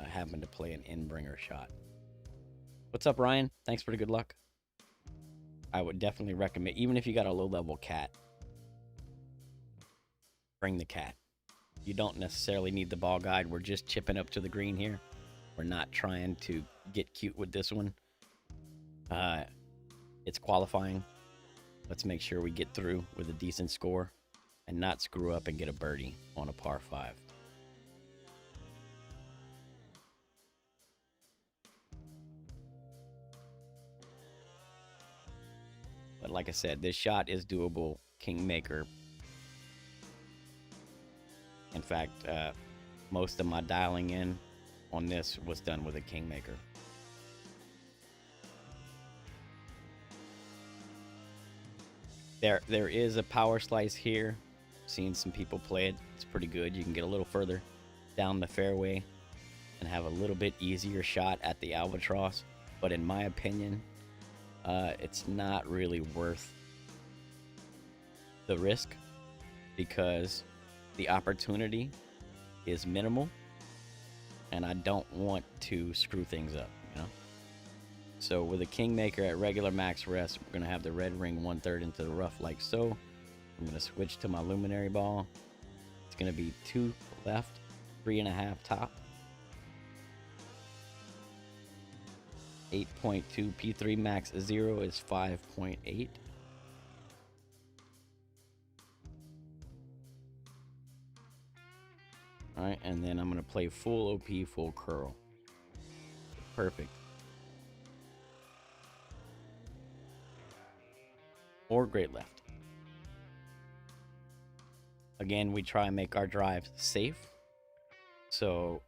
having to play an Endbringer shot. What's up, Ryan? Thanks for the good luck. I would definitely recommend, even if you got a low-level cat, bring the cat. You don't necessarily need the ball guide. We're just chipping up to the green here. We're not trying to get cute with this one. It's qualifying. Let's make sure we get through with a decent score and not screw up and get a birdie on a par 5. But like I said, this shot is doable Kingmaker. In fact, most of my dialing in on this was done with a Kingmaker. There is a power slice here. Seen some people play it. It's pretty good. You can get a little further down the fairway and have a little bit easier shot at the albatross. But in my opinion, it's not really worth the risk because the opportunity is minimal. And I don't want to screw things up, you know? So with a Kingmaker at regular max rest, we're going to have the red ring 1/3 into the rough like so. I'm going to switch to my Luminary ball. It's going to be 2 left, 3.5 top. 8.2 P3 max 0 is 5.8. Alright, and then I'm going to play full OP, full curl. Perfect. Or great left. Again, we try and make our drives safe. So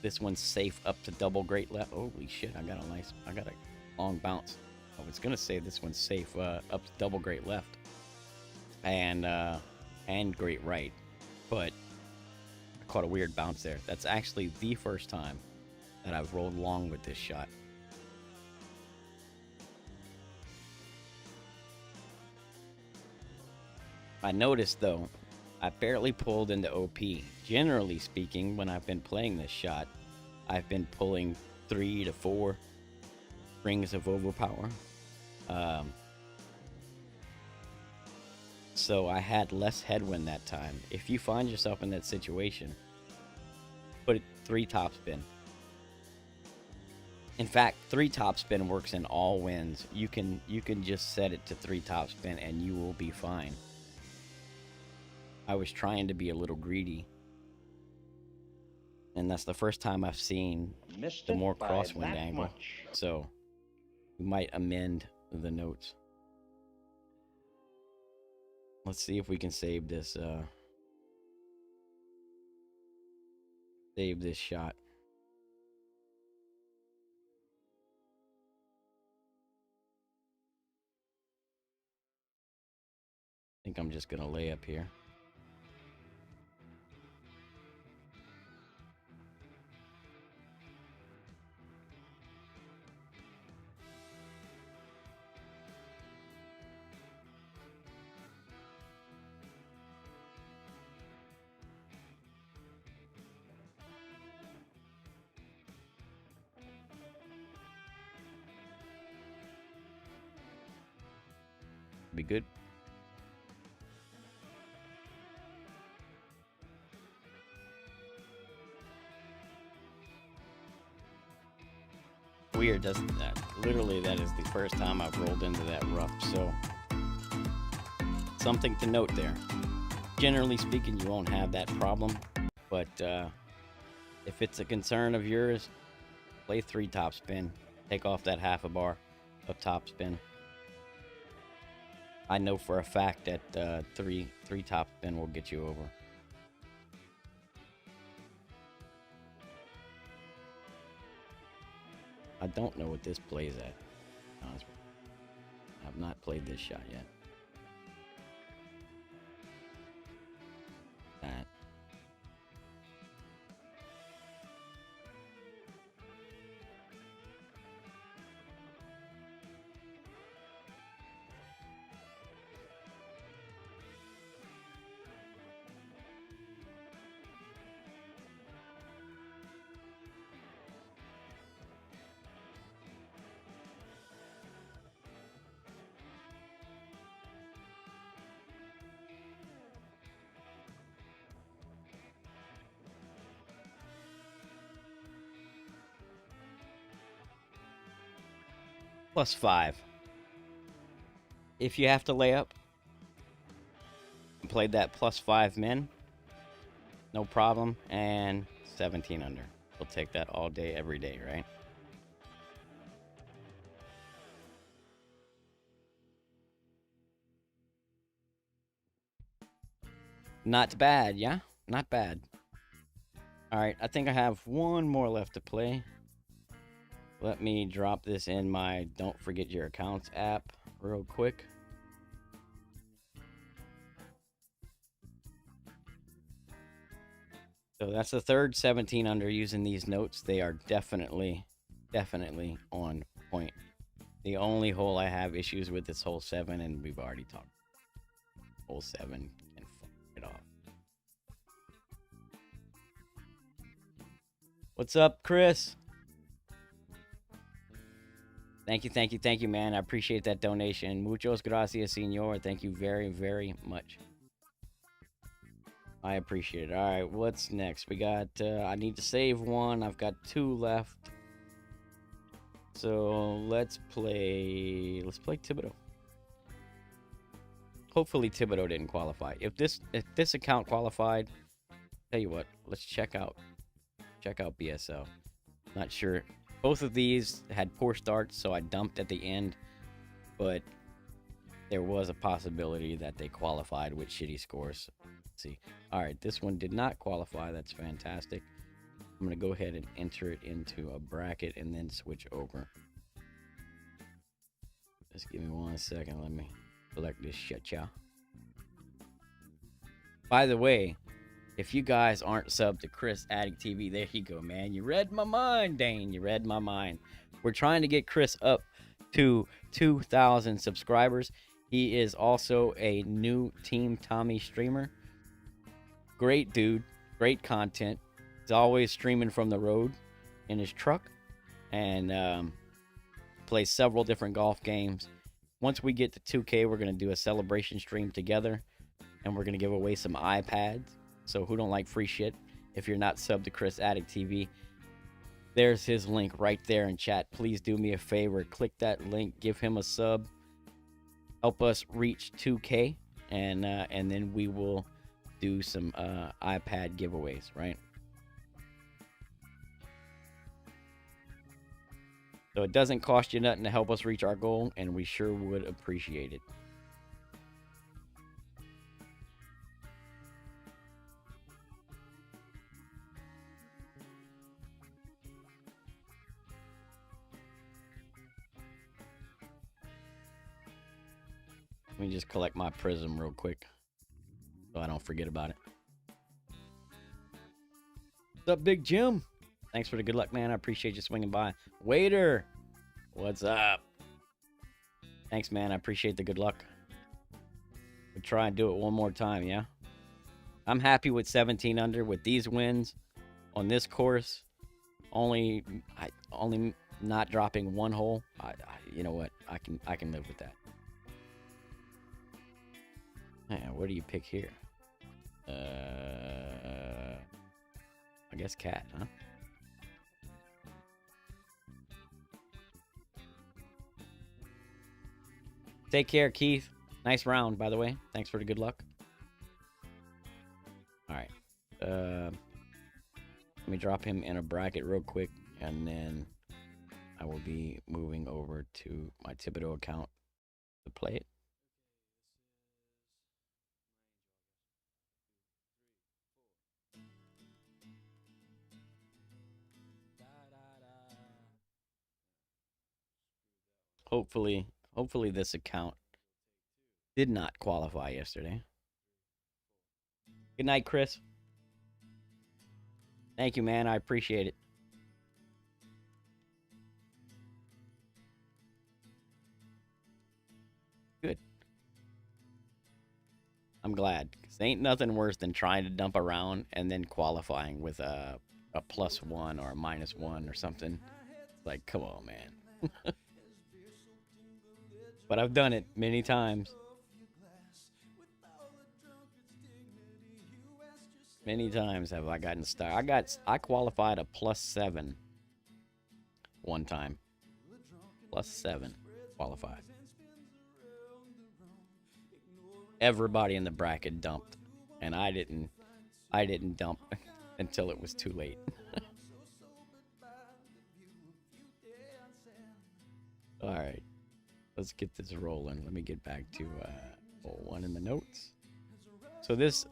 this one's safe up to double great left. Holy shit, I got a long bounce. I was gonna say this one's safe up to double great left. And great right. But I caught a weird bounce there. That's actually the first time that I've rolled long with this shot. I noticed though, I barely pulled into OP. Generally speaking, when I've been playing this shot, I've been pulling 3 to 4 rings of overpower. So I had less headwind that time. If you find yourself in that situation, put 3 topspin. In fact, 3 topspin works in all winds. You can just set it to 3 topspin and you will be fine. I was trying to be a little greedy. And that's the first time I've seen the more crosswind angle. So we might amend the notes. Let's see if we can save this shot. I think I'm just gonna lay up here. Be good. Weird, doesn't that? Literally, that is the first time I've rolled into that rough, so something to note there. Generally speaking, you won't have that problem, but if it's a concern of yours, play 3 topspin. Take off that half a bar of topspin. I know for a fact that 3 topspin will get you over. I don't know what this plays at. I've not played this shot yet. That. +5. If you have to lay up, played that +5 min, no problem, and 17 under. We'll take that all day, every day, right? Not bad, yeah? Not bad. Alright, I think I have one more left to play. Let me drop this in my Don't Forget Your Accounts app real quick. So that's the third 17 under using these notes. They are definitely on point. The only hole I have issues with is hole 7, and we've already talked. Hole 7 can fuck it off. What's up, Chris? Thank you, man. I appreciate that donation. Muchos gracias, señor. Thank you very, very much. I appreciate it. All right, what's next? We got, I need to save one. I've got 2 left. So let's play Thibodeau. Hopefully Thibodeau didn't qualify. If this account qualified, Tell you what, let's check out BSL. Not sure. Both of these had poor starts, so I dumped at the end, but there was a possibility that they qualified with shitty scores. Let's see. All right, this one did not qualify. That's fantastic. I'm going to go ahead and enter it into a bracket and then switch over. Just give me 1 second. Let me select this shit, y'all. By the way, if you guys aren't subbed to Chris Addict TV, there you go, man. You read my mind, Dane. You read my mind. We're trying to get Chris up to 2,000 subscribers. He is also a new Team Tommy streamer. Great dude. Great content. He's always streaming from the road in his truck. And plays several different golf games. Once we get to 2K, we're going to do a celebration stream together. And we're going to give away some iPads. So who don't like free shit? If you're not subbed to Chris Addict TV, there's his link right there in chat. Please do me a favor. Click that link. Give him a sub. Help us reach 2K. And then we will do some iPad giveaways, right? So it doesn't cost you nothing to help us reach our goal, and we sure would appreciate it. Let me just collect my prism real quick so I don't forget about it. What's up, Big Jim? Thanks for the good luck, man. I appreciate you swinging by. Waiter, what's up? Thanks, man. I appreciate the good luck. We'll try and do it one more time, yeah? I'm happy with 17 under with these wins on this course. Only not dropping one hole. You know what? I can live with that. Man, what do you pick here? I guess cat, huh? Take care, Keith. Nice round, by the way. Thanks for the good luck. All right. Let me drop him in a bracket real quick, and then I will be moving over to my Thibodeau account to play it. Hopefully this account did not qualify yesterday. Good night, Chris. Thank you, man. I appreciate it. Good. I'm glad. Because ain't nothing worse than trying to dump around and then qualifying with a +1 or a -1 or something. Like, come on, man. But I've done it many times. Many times have I gotten stuck. I qualified a +7 one time. +7 qualified. Everybody in the bracket dumped, and I didn't dump until it was too late. All right. Let's get this rolling. Let me get back to hole 1 in the notes. So this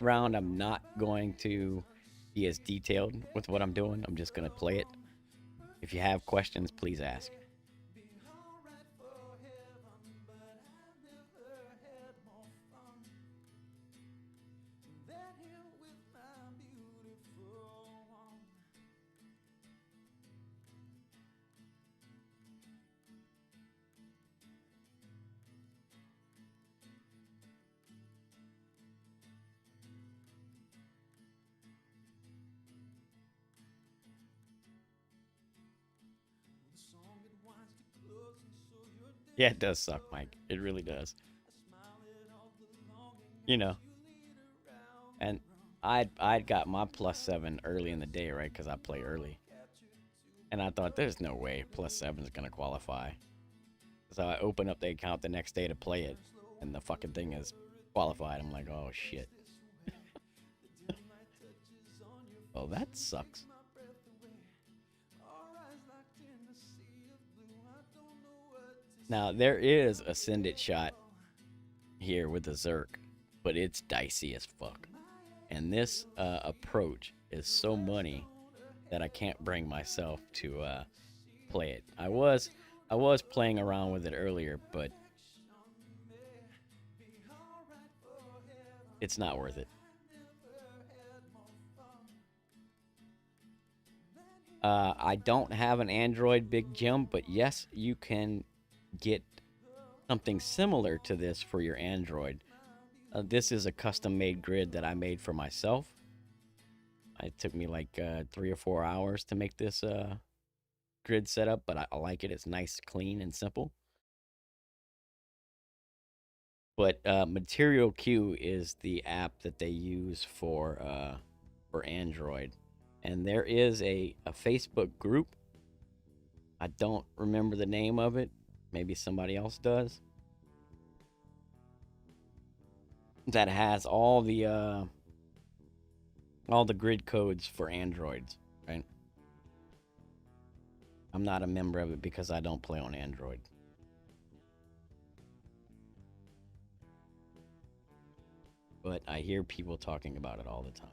round, I'm not going to be as detailed with what I'm doing. I'm just going to play it. If you have questions, please ask. Yeah, it does suck, Mike. It really does. You know, and I'd got my +7 early in the day, right? Because I play early, and I thought there's no way +7 is gonna qualify. So I open up the account the next day to play it, and the fucking thing is qualified. I'm like, oh shit. Well, that sucks. Now, there is a Send It shot here with the Zerk, but it's dicey as fuck. And this approach is so money that I can't bring myself to play it. I was playing around with it earlier, but it's not worth it. I don't have an Android Big Jim, but yes, you can get something similar to this for your Android. This is a custom made grid that I made for myself. It took me like 3 or 4 hours to make this grid setup, but I like it. It's nice, clean, and simple. But Material Q is the app that they use for Android, and there is a Facebook group. I don't remember the name of it. Maybe somebody else does. That has all the grid codes for Androids, right? I'm not a member of it because I don't play on Android. But I hear people talking about it all the time.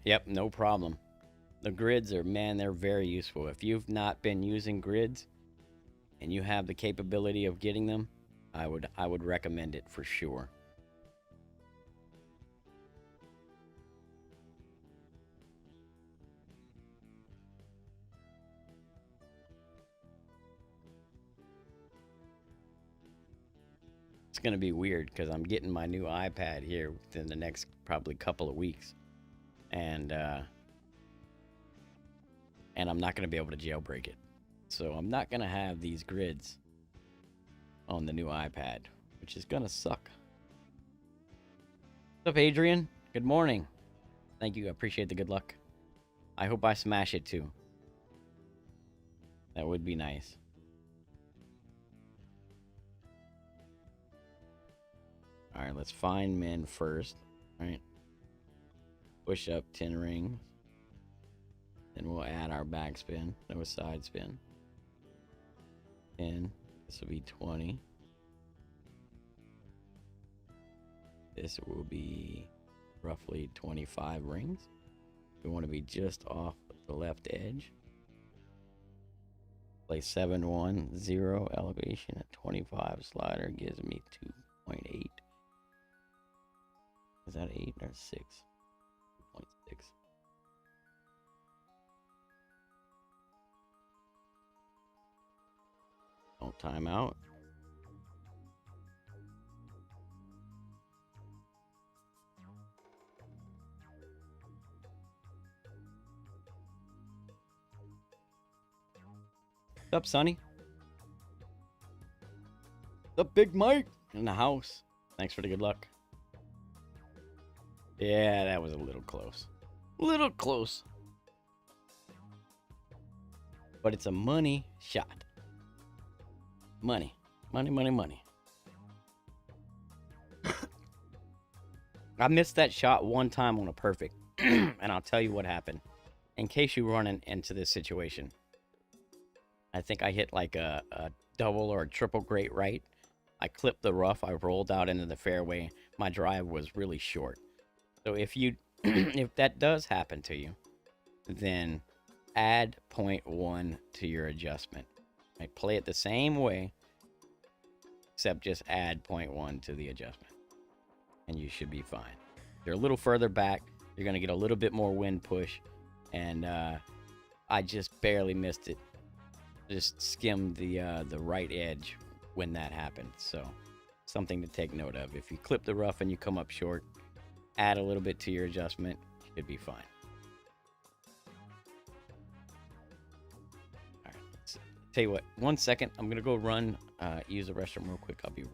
Yep, no problem. The grids are, man, they're very useful. If you've not been using grids and you have the capability of getting them, I would recommend it for sure. It's going to be weird because I'm getting my new iPad here within the next probably couple of weeks. And I'm not going to be able to jailbreak it. So I'm not going to have these grids on the new iPad, which is going to suck. What's up, Adrian? Good morning. Thank you. I appreciate the good luck. I hope I smash it too. That would be nice. All right, let's find men first. All right. Push up 10 rings. Then we'll add our backspin. No side spin. 10. This will be 20. This will be roughly 25 rings. We want to be just off the left edge. Play 7-1-0 elevation at 25 slider gives me 2.8. Is that 8 or 6? 2.6. Don't time out. What's up, Sonny? What's up, Big Mike? In the house. Thanks for the good luck. Yeah, that was a little close. Little close. But it's a money shot. Money. Money, money, money. I missed that shot one time on a perfect. And I'll tell you what happened. In case you run into this situation. I think I hit like a double or a triple great right. I clipped the rough. I rolled out into the fairway. My drive was really short. So if you if that does happen to you, then add 0.1 to your adjustment. Like play it the same way, except just add 0.1 to the adjustment. And you should be fine. If you're a little further back, you're going to get a little bit more wind push. And I just barely missed it. Just skimmed the right edge when that happened. So something to take note of. If you clip the rough and you come up short, add a little bit to your adjustment, you should be fine. Tell you what, 1 second. I'm gonna go run, use the restroom real quick. I'll be right.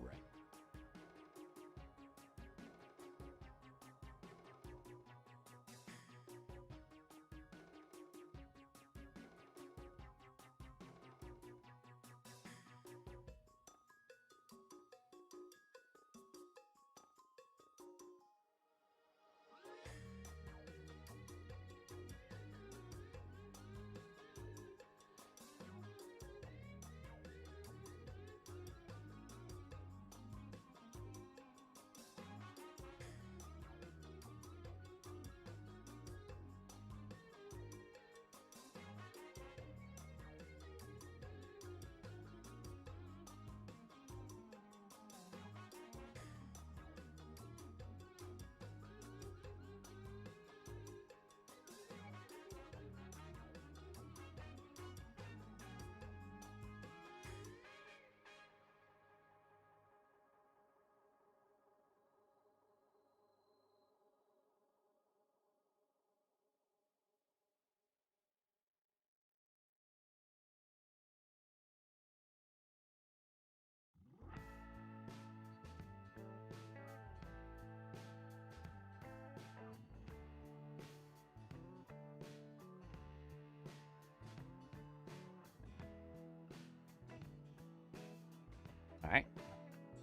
All right,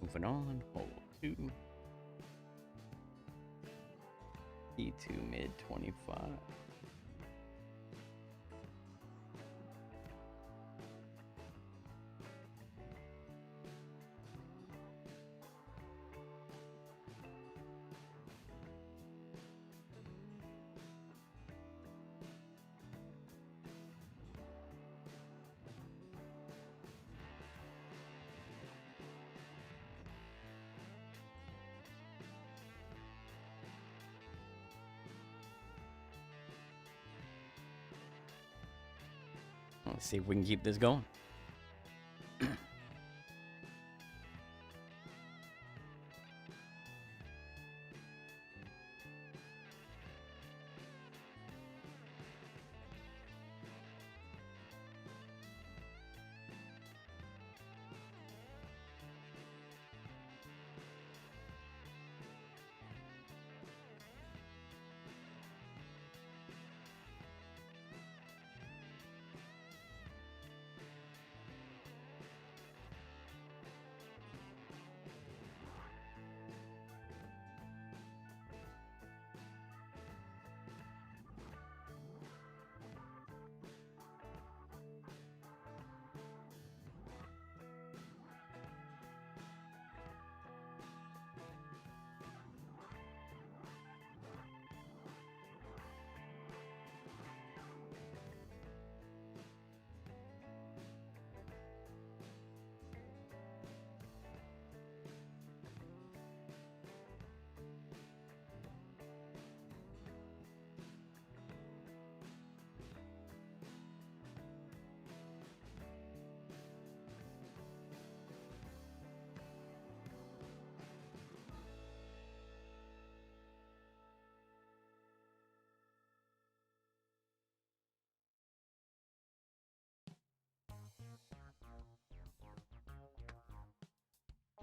moving on. Hold 2. E2 mid 25. Let's see if we can keep this going.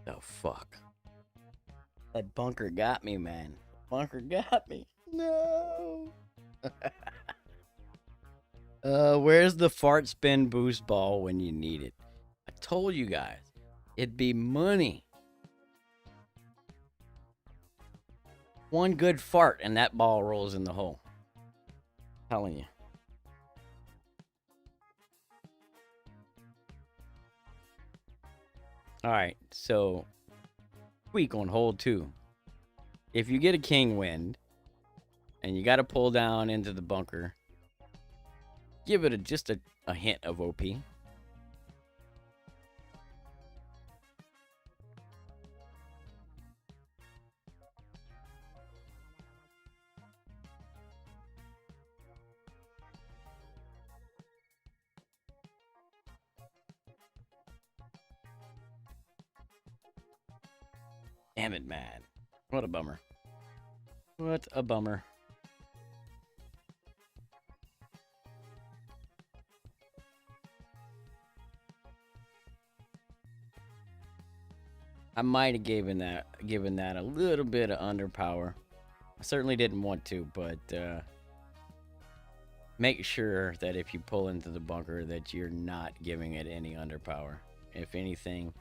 The fuck? That bunker got me, man. Bunker got me. No. Where's the fart spin boost ball when you need it? I told you guys, it'd be money. One good fart and that ball rolls in the hole. I'm telling you. All right, so tweak on hole 2. If you get a king wind and you got to pull down into the bunker, give it just a hint of OP. Damn it, man. What a bummer. What a bummer. I might have given that a little bit of underpower. I certainly didn't want to, but make sure that if you pull into the bunker that you're not giving it any underpower. If anything,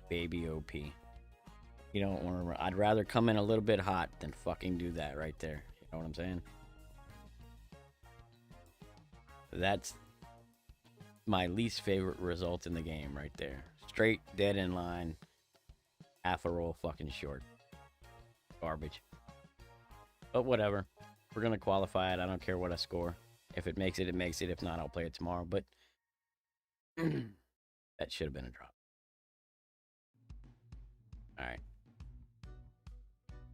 baby OP. You don't want to. I'd rather come in a little bit hot than fucking do that right there. You know what I'm saying? That's my least favorite result in the game right there. Straight dead in line, half a roll fucking short. Garbage. But whatever. We're gonna qualify it. I don't care what I score. If it makes it, it makes it. If not, I'll play it tomorrow. But that should have been a drop. All right.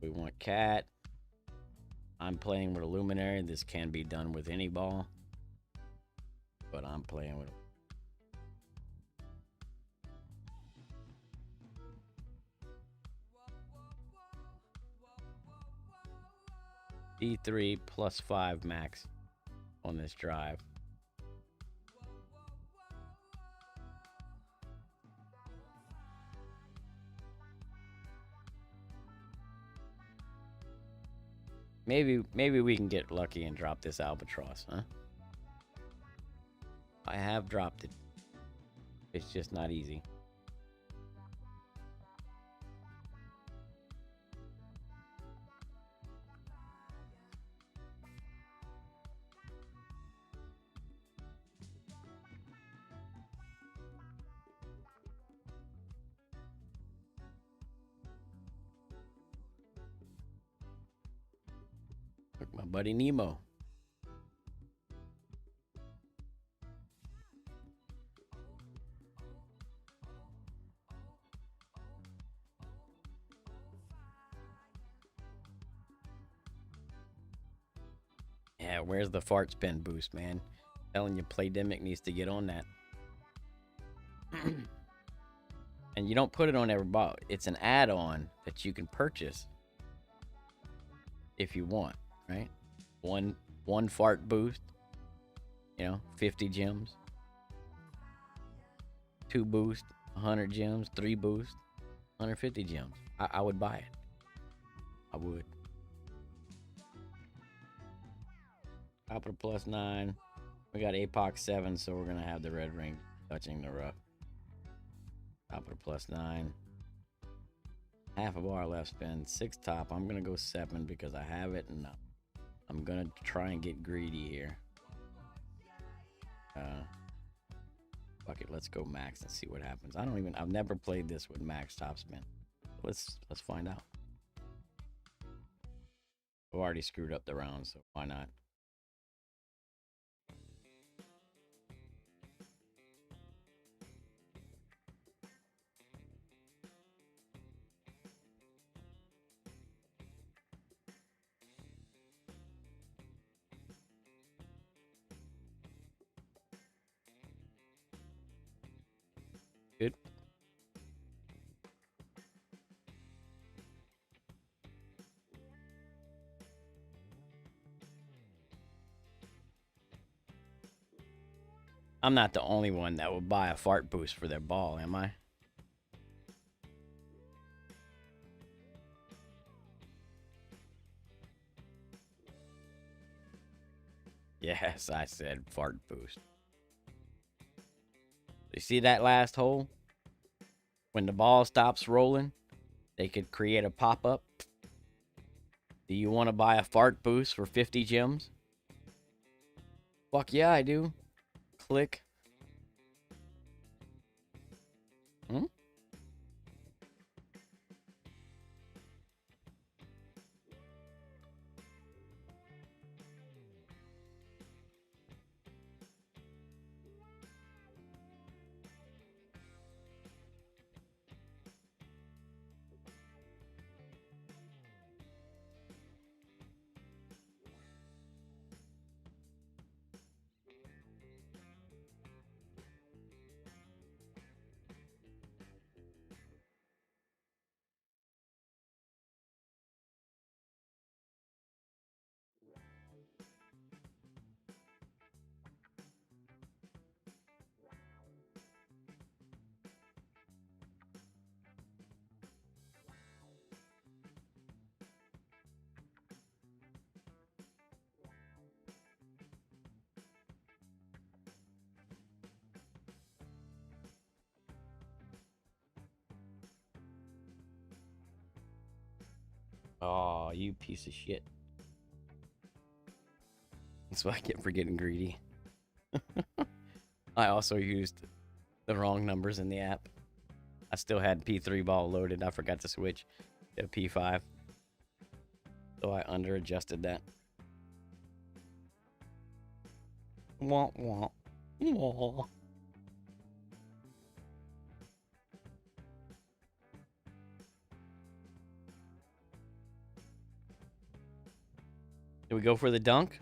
We want cat. I'm playing with a luminary. This can be done with any ball, but I'm playing with D3 plus 5 max on this drive. Maybe we can get lucky and drop this albatross, huh? I have dropped it. It's just not easy. Look, my buddy Nemo. Yeah, where's the fart spin boost, man? Telling you, Playdemic needs to get on that. And you don't put it on every ball. It's an add-on that you can purchase if you want, right? One fart boost, 50 gems. 2 boost, 100 gems. 3 boost, 150 gems. I would buy it. I would. Top of the +9. We got APOC 7, so we're gonna have the red ring touching the rough. Top of the +9. Half a bar left spin. 6 top. I'm gonna go 7 because I have it, and I'm gonna try and get greedy here. Fuck it. Let's go max and see what happens. I've never played this with max top spin. Let's find out. I've already screwed up the round, so why not? Good. I'm not the only one that will buy a fart boost for their ball, am I? Yes, I said fart boost. You see that last hole? When the ball stops rolling, they could create a pop-up. Do you want to buy a fart boost for 50 gems? Fuck yeah, I do. Click. Oh, you piece of shit. That's why I get for getting greedy. I also used the wrong numbers in the app. I still had P3 ball loaded. I forgot to switch to P5. So I under adjusted that. Wah, wah. Wah. Do we go for the dunk?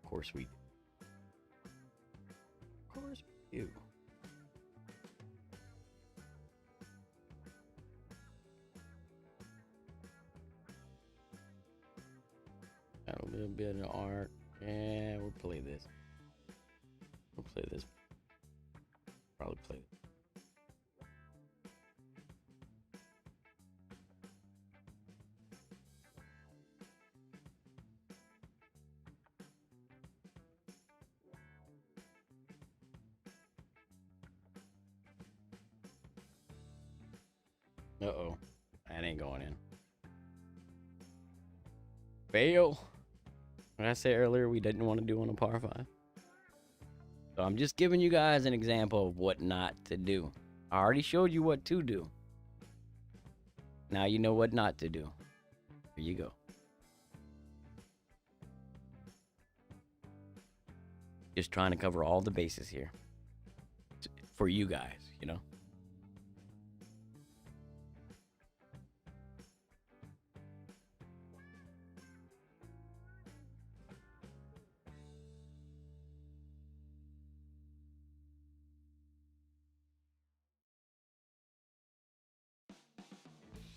Of course we do. Of course we do. Got a little bit of art. Yeah, we'll play this. We'll play this. Probably play this. Uh-oh. That ain't going in. Fail. What I said earlier, we didn't want to do on a par 5. So I'm just giving you guys an example of what not to do. I already showed you what to do. Now you know what not to do. Here you go. Just trying to cover all the bases here. For you guys, you know.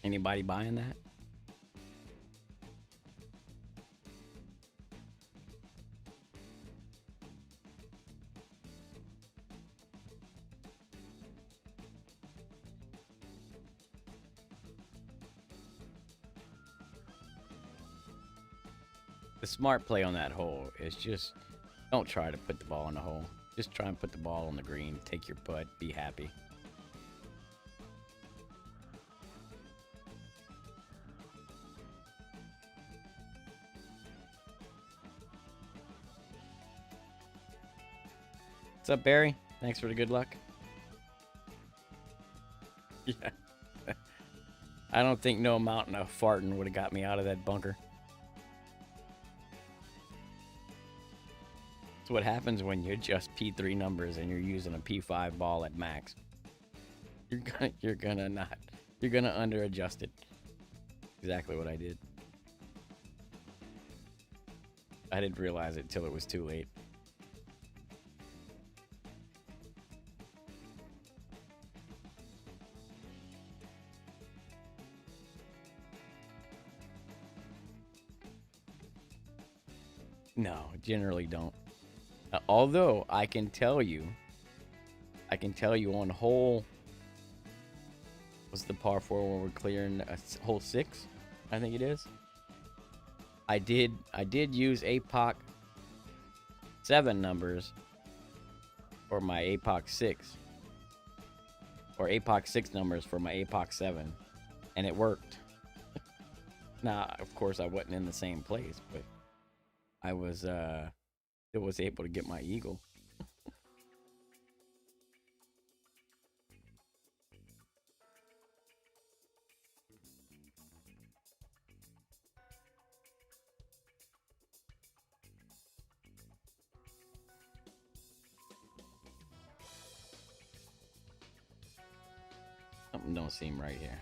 Anybody buying that? The smart play on that hole is just don't try to put the ball in the hole. Just try and put the ball on the green. Take your putt. Be happy. What's up, Barry? Thanks for the good luck. Yeah. I don't think no amount of farting would have got me out of that bunker. That's what happens when you adjust P3 numbers and you're using a P5 ball at max. You're gonna under adjust it. Exactly what I did. I didn't realize it till it was too late. No, generally don't. Although I can tell you on hole, what's the par 4 when we're clearing hole 6? I think it is. I did use APOC 7 numbers for my APOC 6, or APOC 6 numbers for my APOC 7, and it worked. Now, of course, I wasn't in the same place, but I was still was able to get my eagle. Something don't seem right here.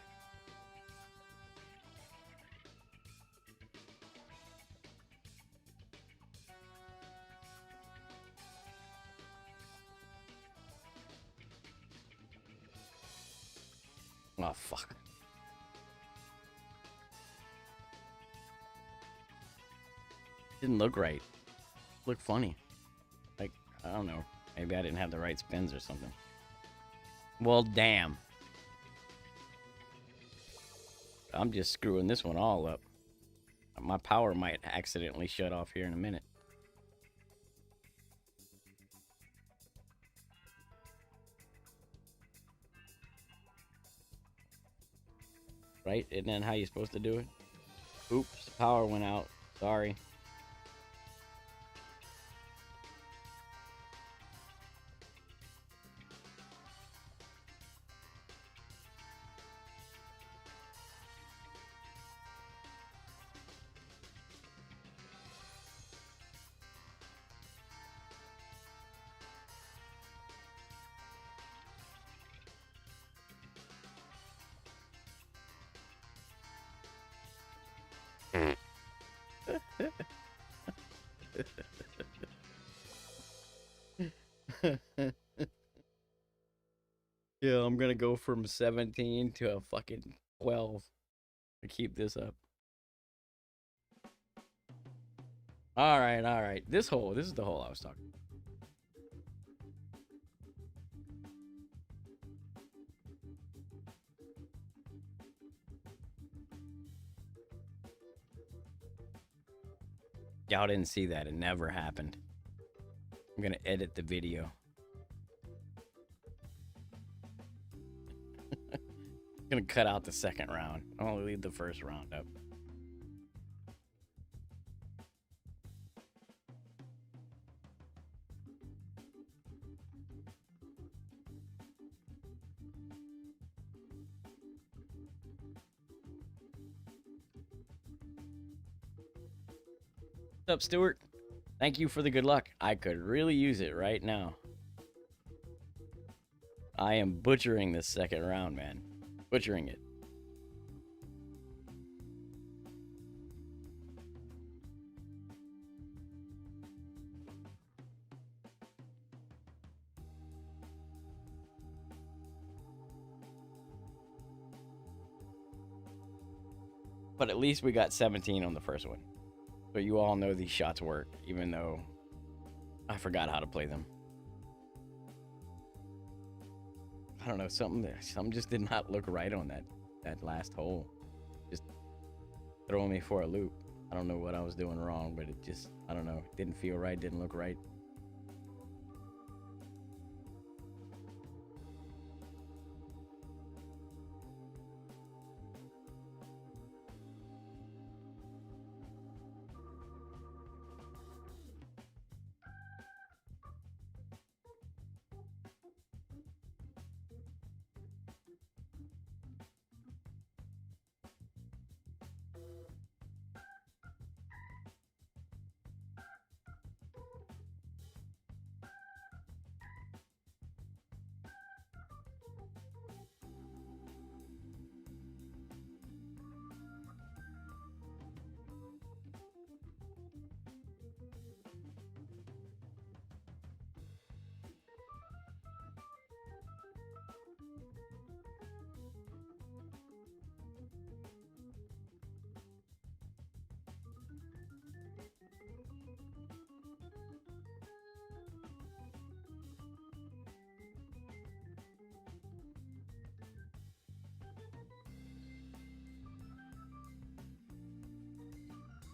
Oh, fuck. Didn't look right. Looked funny. Like, I don't know. Maybe I didn't have the right spins or something. Well, damn. I'm just screwing this one all up. My power might accidentally shut off here in a minute. right? Isn't that how you're supposed to do it? Oops, power went out. Sorry. Yeah, I'm gonna go from 17 to a fucking 12 to keep this up. All right, all right. This is the hole I was talking about. Y'all didn't see that. It never happened. I'm gonna edit the video. I'm gonna cut out the second round. I'll only leave the first round up. What's up, Stuart? Thank you for the good luck. I could really use it right now. I am butchering this second round, man. Butchering it. But at least we got 17 on the first one. So you all know these shots work, even though I forgot how to play them. I don't know, something just did not look right on that last hole. Just throwing me for a loop. I don't know what I was doing wrong, but it just, I don't know, it didn't feel right, didn't look right.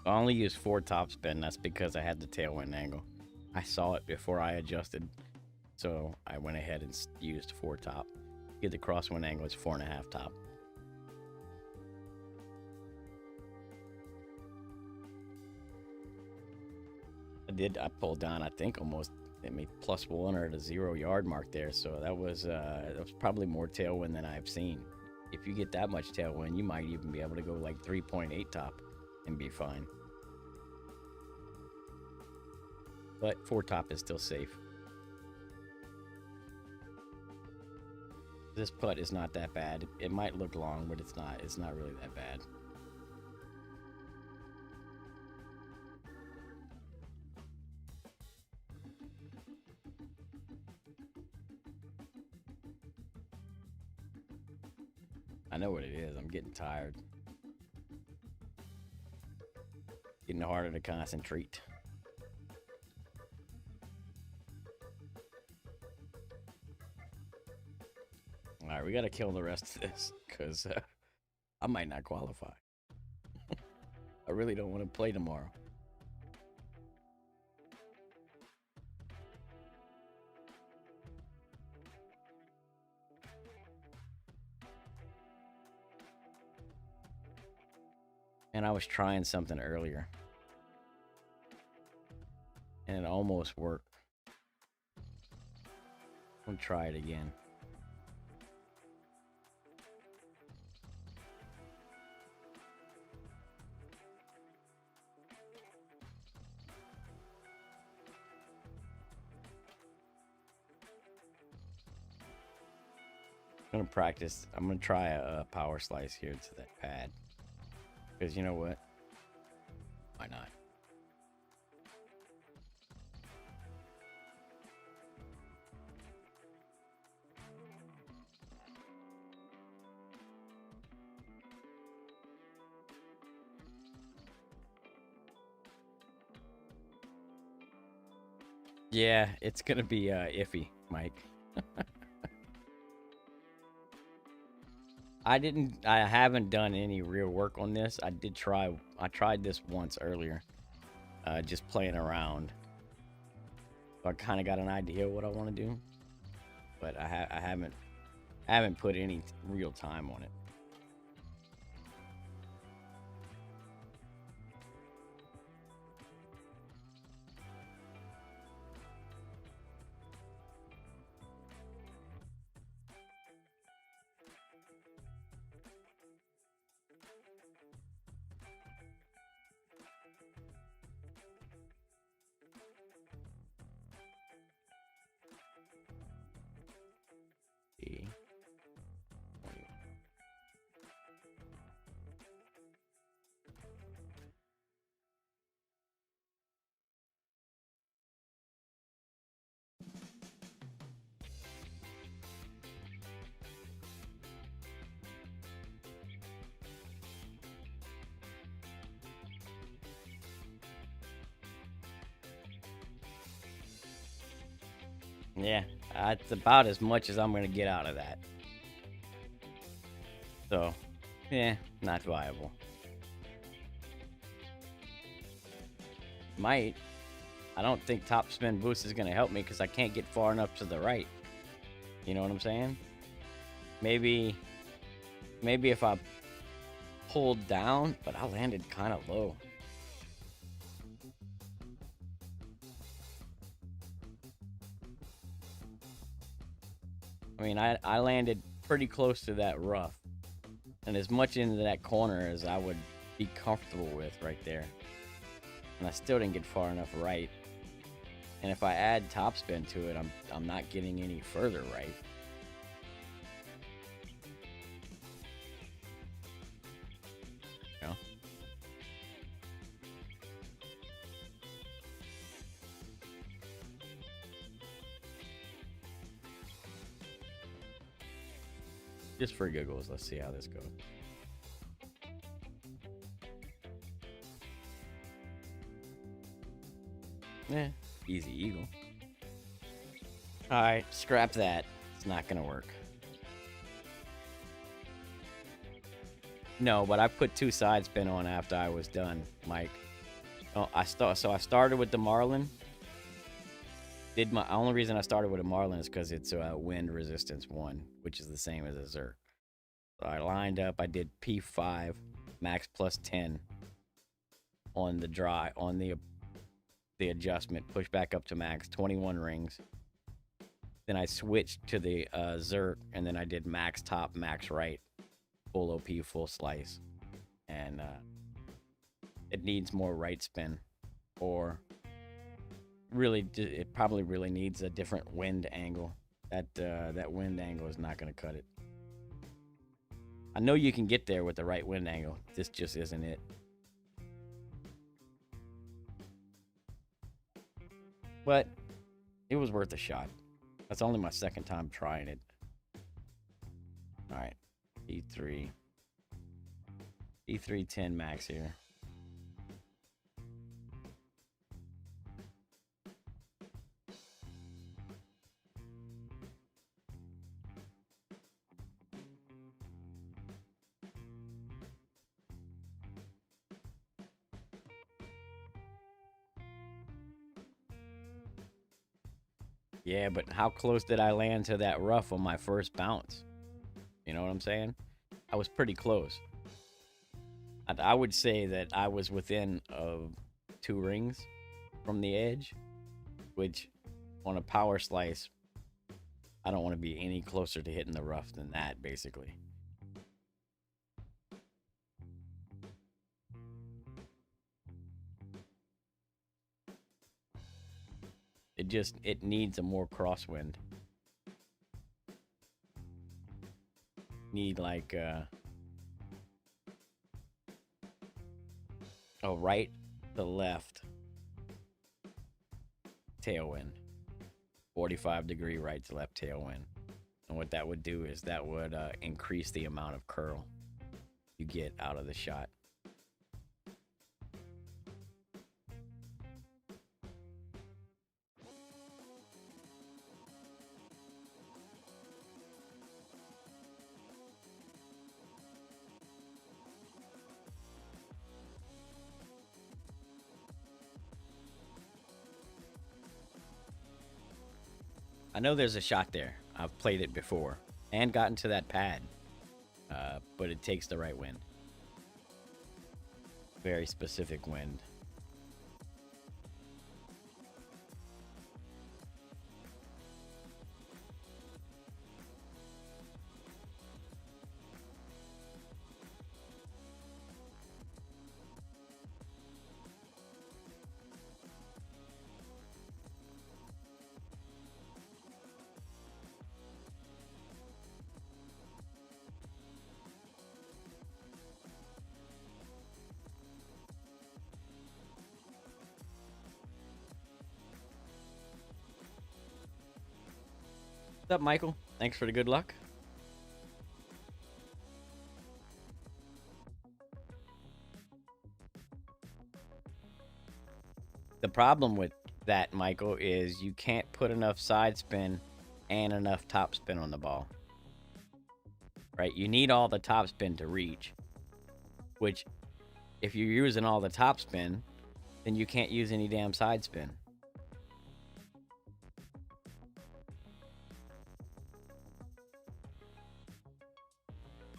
I only used 4 top spin. That's because I had the tailwind angle. I saw it before I adjusted, so I went ahead and used 4 top. Get the crosswind angle, it's 4.5 top. I pulled down, I think almost it made +1 or the 0 yard mark there. So that was probably more tailwind than I've seen. If you get that much tailwind, you might even be able to go like 3.8 top and be fine. But 4 top is still safe. This putt is not that bad. It might look long, but it's not. It's not really that bad. I know what it is. I'm getting tired. Getting harder to concentrate. All right, we got to kill the rest of this because I might not qualify. I really don't want to play tomorrow. And I was trying something earlier, and it almost worked. We'll try it again. I'm gonna practice. I'm gonna try a power slice here to that pad. Because you know what? Why not? Yeah, it's gonna be iffy, Mike. I haven't done any real work on this. I tried this once earlier, just playing around. So I kind of got an idea what I want to do, but I haven't put any real time on it. See. Yeah, it's about as much as I'm gonna get out of that. So, yeah, not viable. Might. I don't think top spin boost is gonna help me because I can't get far enough to the right. You know what I'm saying? Maybe if I pulled down, but I landed kind of low. I mean, I landed pretty close to that rough, and as much into that corner as I would be comfortable with right there. And I still didn't get far enough right. And if I add topspin to it, I'm not getting any further right. You know? Just for giggles, let's see how this goes. Yeah, easy eagle. Alright, scrap that. It's not gonna work. No, but I put two side spin on after I was done, Mike. Oh, I started with the Marlin. My only reason I started with a Marlin is because it's wind resistance 1, which is the same as a Zerk. So I lined up. I did P5 max plus 10 on the adjustment. Push back up to max 21 rings. Then I switched to the Zerk, and then I did max top, max right, full OP, full slice, and it needs more right spin, or really, it probably really needs a different wind angle. That wind angle is not going to cut it. I know you can get there with the right wind angle. This just isn't it. But it was worth a shot. That's only my second time trying it. All right, E3, E3 10 max here. Yeah, but how close did I land to that rough on my first bounce? You know what I'm saying? I was pretty close. I would say that I was within 2 rings from the edge, which on a power slice, I don't want to be any closer to hitting the rough than that, basically. It needs a more crosswind. Need like a right to left tailwind. 45-degree right to left tailwind. And what that would do is that would increase the amount of curl you get out of the shot. I know there's a shot there. I've played it before and gotten to that pad, but it takes the right wind. Very specific wind. What's up, Michael? Thanks for the good luck. The problem with that, Michael, is you can't put enough side spin and enough top spin on the ball. Right? You need all the top spin to reach, which if you're using all the top spin, then you can't use any damn side spin.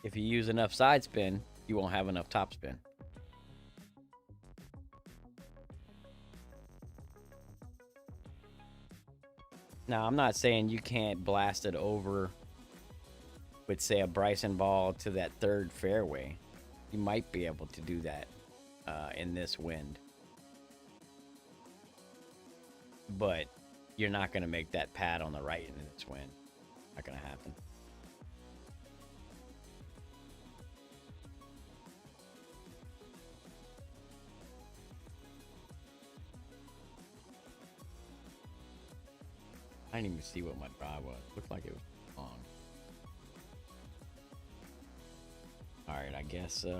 If you use enough side spin, you won't have enough top spin. Now, I'm not saying you can't blast it over with, say, a Bryson ball to that third fairway. You might be able to do that in this wind. But you're not going to make that pad on the right in this wind. Not going to happen. I didn't even see what my drive was. Looked like it was long. Alright, I guess I'm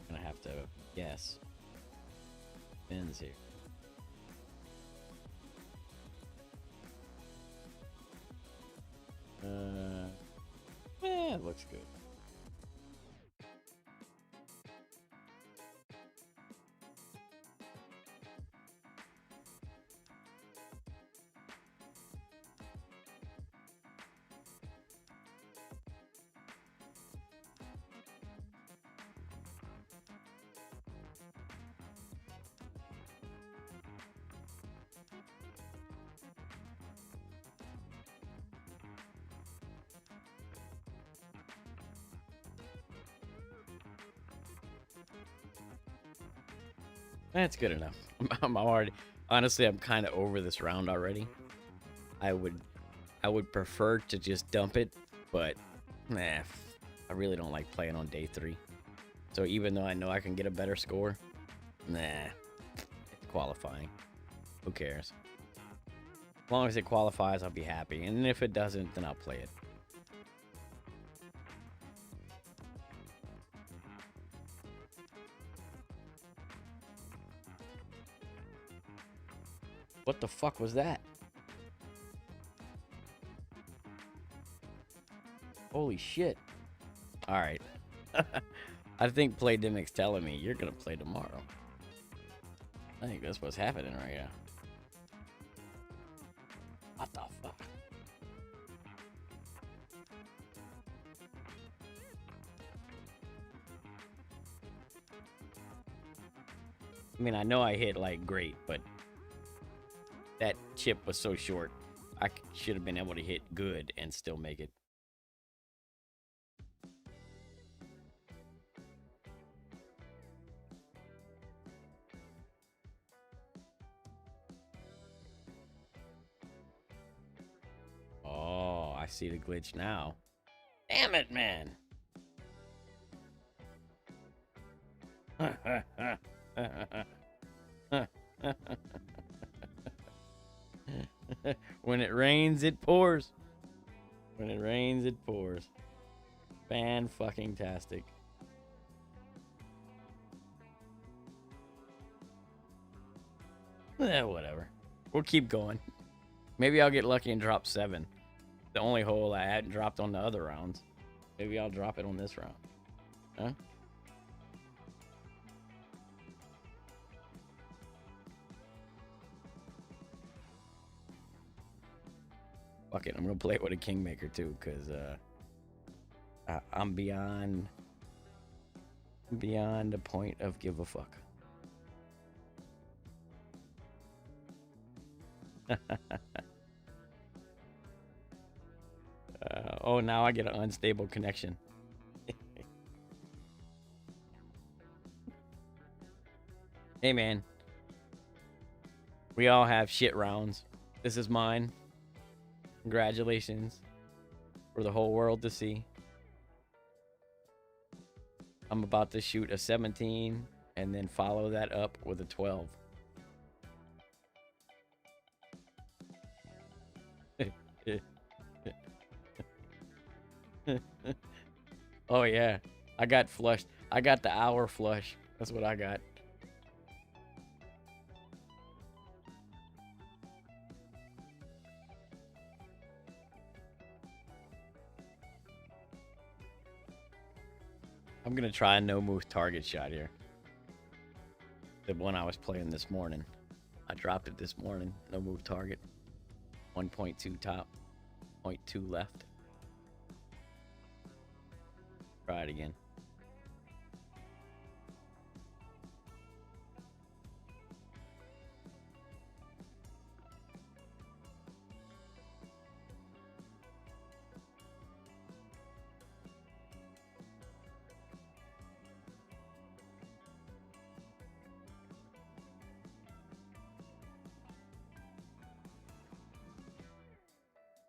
gonna have to guess. Spins here. It looks good. That's good enough. I'm already, honestly, I'm kind of over this round already. I would prefer to just dump it, but nah, I really don't like playing on day 3. So even though I know I can get a better score, nah, it's qualifying. Who cares? As long as it qualifies, I'll be happy. And if it doesn't, then I'll play it. What the fuck was that? Holy shit. Alright. I think Playdemic's telling me you're gonna play tomorrow. I think that's what's happening right now. What the fuck? I mean, I know I hit like great, but that chip was so short. I should have been able to hit good and still make it. Oh, I see the glitch now. Damn it, man. When it rains, it pours. When it rains, it pours. Fan-fucking-tastic. Whatever. We'll keep going. Maybe I'll get lucky and drop 7. The only hole I hadn't dropped on the other rounds. Maybe I'll drop it on this round. Huh? Fuck it. I'm going to play it with a Kingmaker too, because I'm beyond the point of give a fuck. Oh, now I get an unstable connection. Hey, man. We all have shit rounds. This is mine. Congratulations. For the whole world to see. I'm about to shoot a 17 and then follow that up with a 12. Oh yeah, I got flushed. I got the hour flush. That's what I got. I'm gonna try a no move target shot here. The one I was playing this morning. I dropped it this morning. No move target. 1.2 top. 0.2 left. Try it again.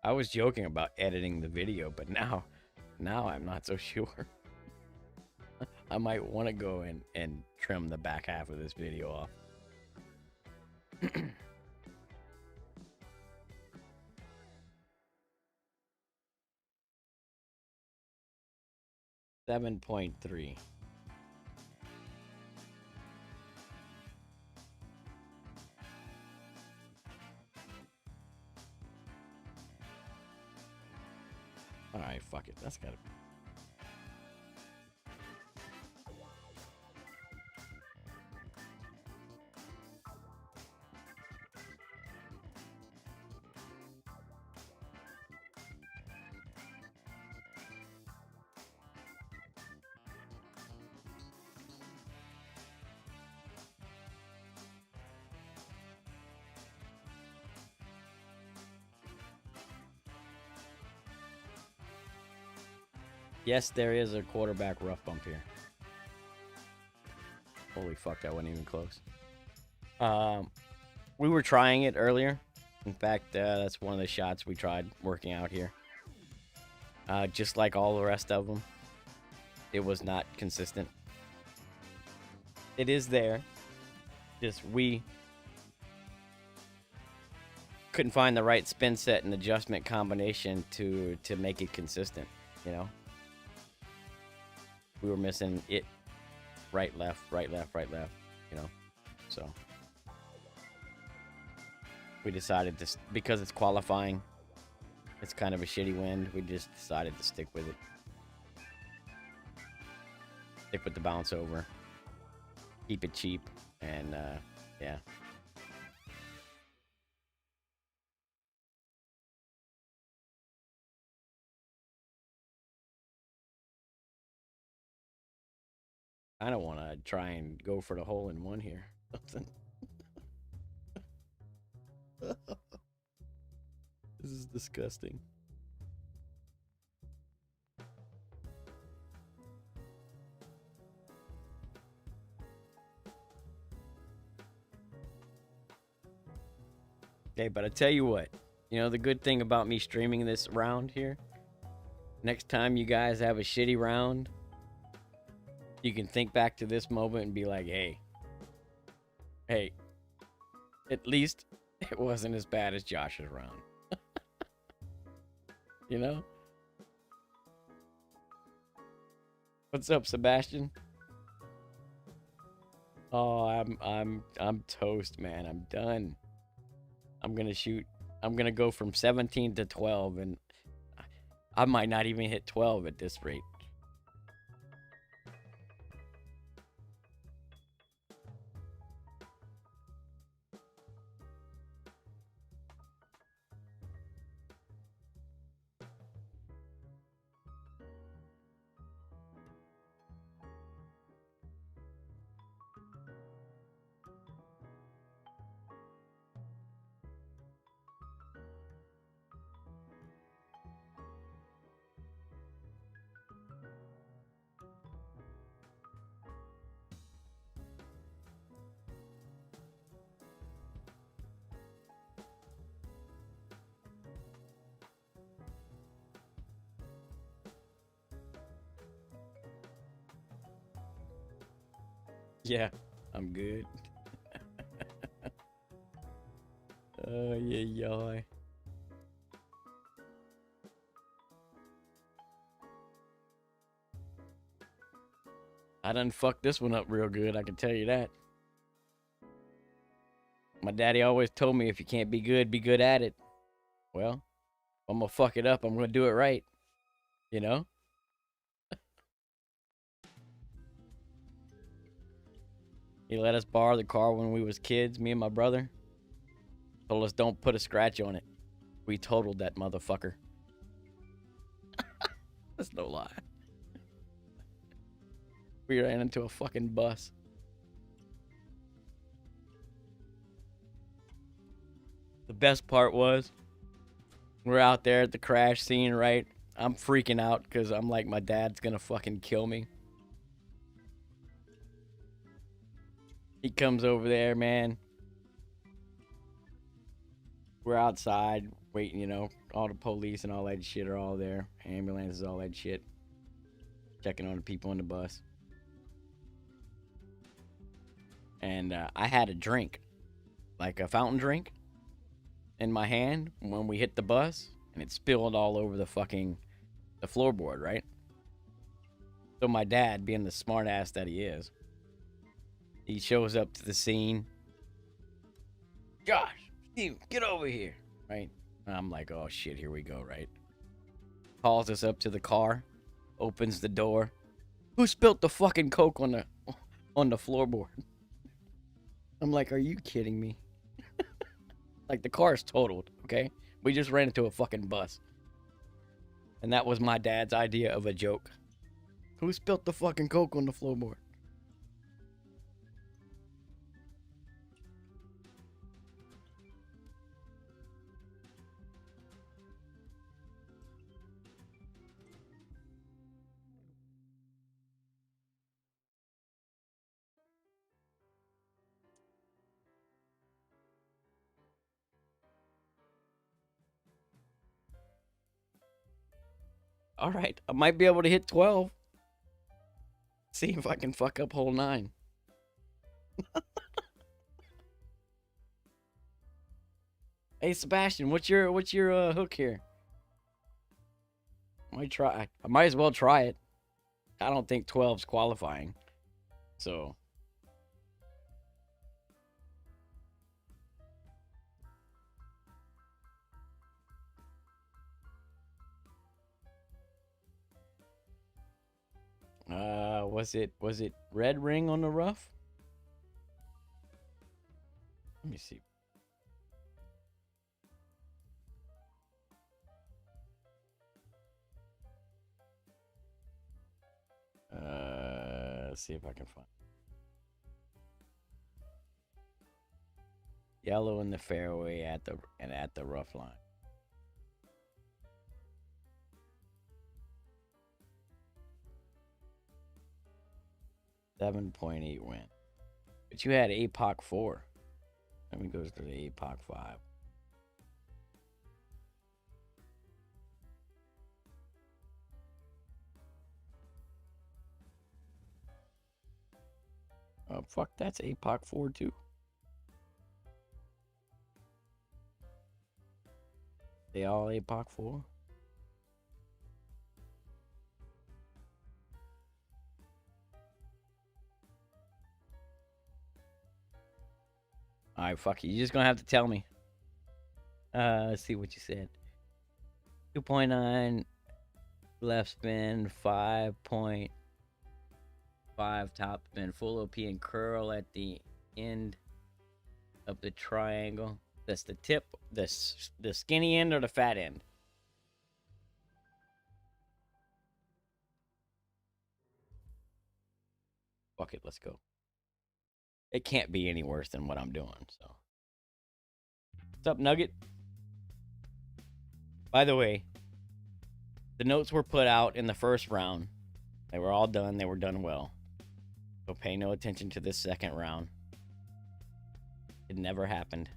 I was joking about editing the video, but now I'm not so sure. I might want to go and trim the back half of this video off. 7.3. All right, fuck it. That's gotta be. Yes, there is a quarterback rough bump here. Holy fuck, that wasn't even close. We were trying it earlier. In fact, that's one of the shots we tried working out here. Just like all the rest of them, it was not consistent. It is there. Just we couldn't find the right spin set and adjustment combination to make it consistent, you know? We were missing it right, left, right, left, right, left, you know? So we decided to, because it's qualifying, it's kind of a shitty wind, we just decided to stick with it. Stick with the bounce over. Keep it cheap, and yeah. I don't want to try and go for the hole in one here. This is disgusting. Okay, but I tell you what, the good thing about me streaming this round here, next time you guys have a shitty round, you can think back to this moment and be like, hey, at least it wasn't as bad as Josh's round. You know? What's up, Sebastian? Oh, I'm toast, man. I'm done. I'm gonna go from 17 to 12, and I might not even hit 12 at this rate. Yeah, I'm good. Oh, yeah. I done fucked this one up real good, I can tell you that. My daddy always told me if you can't be good at it. Well, if I'm gonna fuck it up, I'm gonna do it right. You know? He let us borrow the car when we was kids, me and my brother. Told us don't put a scratch on it. We totaled that motherfucker. That's no lie. We ran into a fucking bus. The best part was, we're out there at the crash scene, right? I'm freaking out because I'm like, my dad's gonna fucking kill me. He comes over there, man. We're outside waiting, all the police and all that shit are all there. Ambulances, all that shit. Checking on the people on the bus. And I had a drink, like a fountain drink, in my hand when we hit the bus, and it spilled all over the floorboard, right? So my dad, being the smart ass that he is, he shows up to the scene. Josh, Steve, get over here, right? And I'm like, oh shit, here we go, right? Calls us up to the car, opens the door. Who spilt the fucking Coke on the floorboard? I'm like, are you kidding me? Like, the car's totaled, okay? We just ran into a fucking bus. And that was my dad's idea of a joke. Who spilt the fucking Coke on the floorboard? All right, I might be able to hit 12. See if I can fuck up hole 9. Hey Sebastian, what's your hook here? I might as well try it. I don't think 12's qualifying. So was it red ring on the rough? Let me see. Let's see if I can find yellow in the fairway at the rough line. .8 win. But you had APOC 4. Let me go to the APOC 5. Oh, fuck, that's APOC 4 too. They all APOC 4? Alright, fuck it. You're just gonna have to tell me. Let's see what you said. 2.9 left spin, 5.5 top spin, full OP and curl at the end of the triangle. That's the tip, the skinny end or the fat end? Fuck it, let's go. It can't be any worse than what I'm doing, so. What's up, Nugget? By the way, the notes were put out in the first round. They were all done. They were done well. So pay no attention to this second round. It never happened.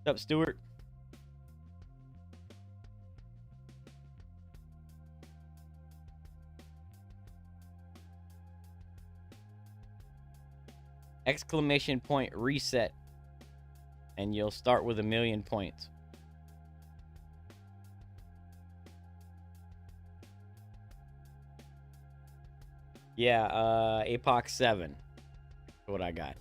What's up, Stuart? Exclamation point reset. And you'll start with 1,000,000 points. Yeah, APOC 7. That's what I got.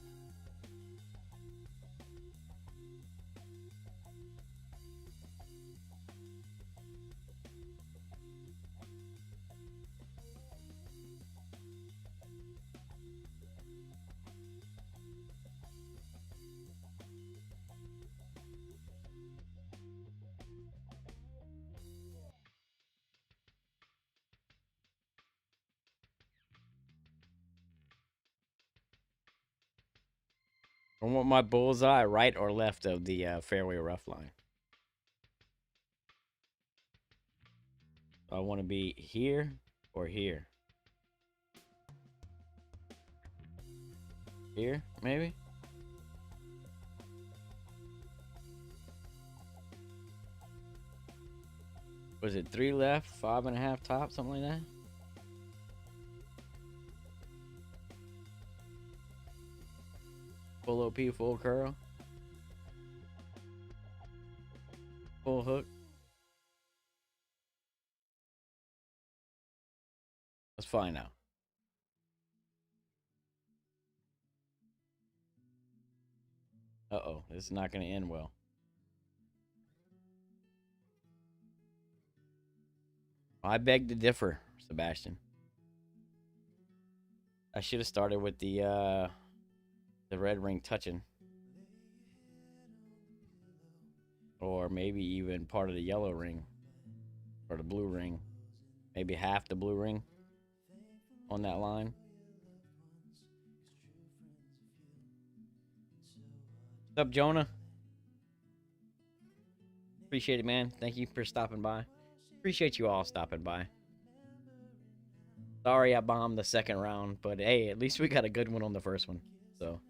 I want my bullseye right or left of the fairway rough line. I want to be here or here. Here, maybe? Was it 3 left, 5.5 top, something like that? Full OP, full curl. Full hook. Let's find out. Uh-oh, this is not going to end well. I beg to differ, Sebastian. I should have started with the red ring touching. Or maybe even part of the yellow ring. Or the blue ring. Maybe half the blue ring on that line. What's up, Jonah? Appreciate it, man. Thank you for stopping by. Appreciate you all stopping by. Sorry I bombed the second round, but hey, at least we got a good one on the first one. So,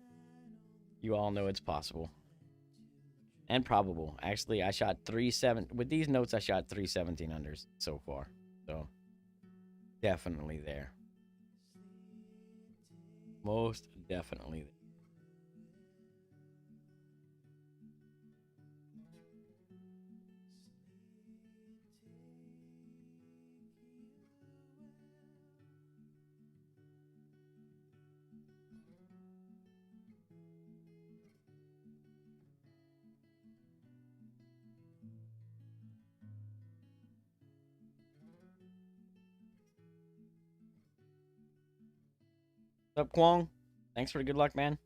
you all know it's possible. And probable. Actually, I shot 3-7. With these notes, I shot 3 17-unders so far. So, definitely there. Most definitely there. What's up, Kwong? Thanks for the good luck, man.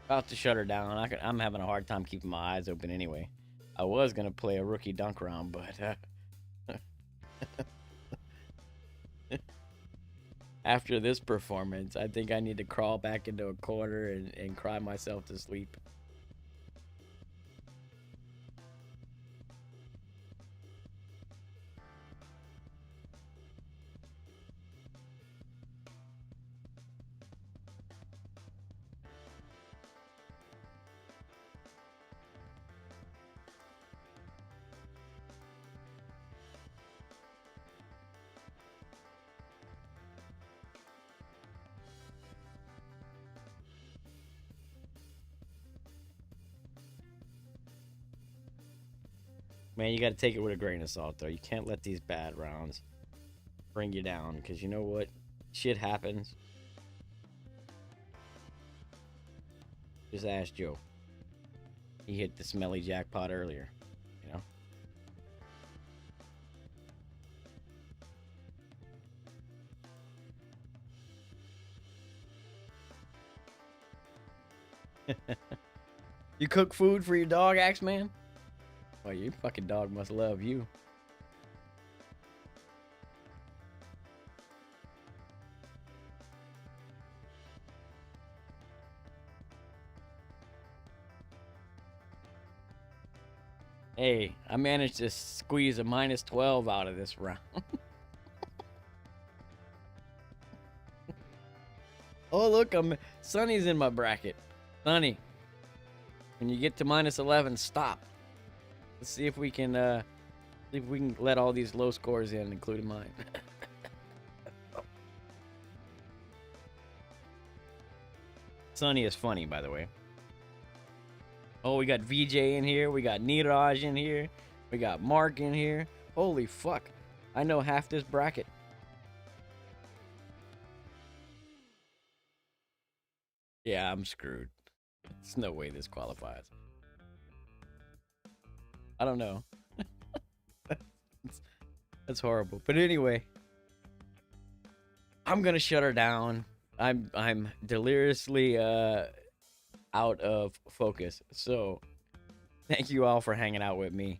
About to shut her down. I'm having a hard time keeping my eyes open anyway. I was gonna play a rookie dunk round, but after this performance, I think I need to crawl back into a corner and cry myself to sleep. Man, you got to take it with a grain of salt, though. You can't let these bad rounds bring you down, because you know what? Shit happens. Just ask Joe. He hit the smelly jackpot earlier, you know? You cook food for your dog, Axeman? Well, your fucking dog must love you. Hey, I managed to squeeze a -12 out of this round. Oh, look, Sonny's in my bracket. Sonny, when you get to -11, stop. Let's see if we can let all these low scores in, including mine. Sonny is funny, by the way. Oh, we got VJ in here. We got Niraj in here. We got Mark in here. Holy fuck. I know half this bracket. Yeah, I'm screwed. There's no way this qualifies. I don't know. That's horrible. But anyway, I'm gonna shut her down. I'm deliriously out of focus. So thank you all for hanging out with me.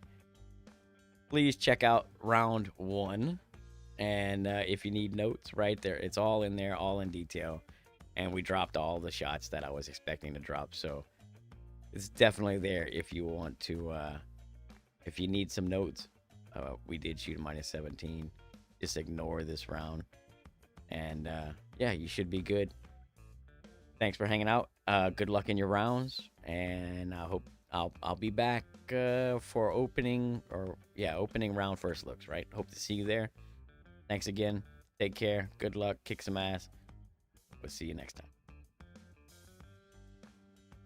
Please check out round 1. And if you need notes, right there, it's all in there, all in detail. And we dropped all the shots that I was expecting to drop. So it's definitely there if you want to, if you need some notes. We did shoot a -17. Just ignore this round. And yeah, you should be good. Thanks for hanging out. Good luck in your rounds. And I hope I'll be back for opening round first looks, right? Hope to see you there. Thanks again. Take care. Good luck. Kick some ass. We'll see you next time.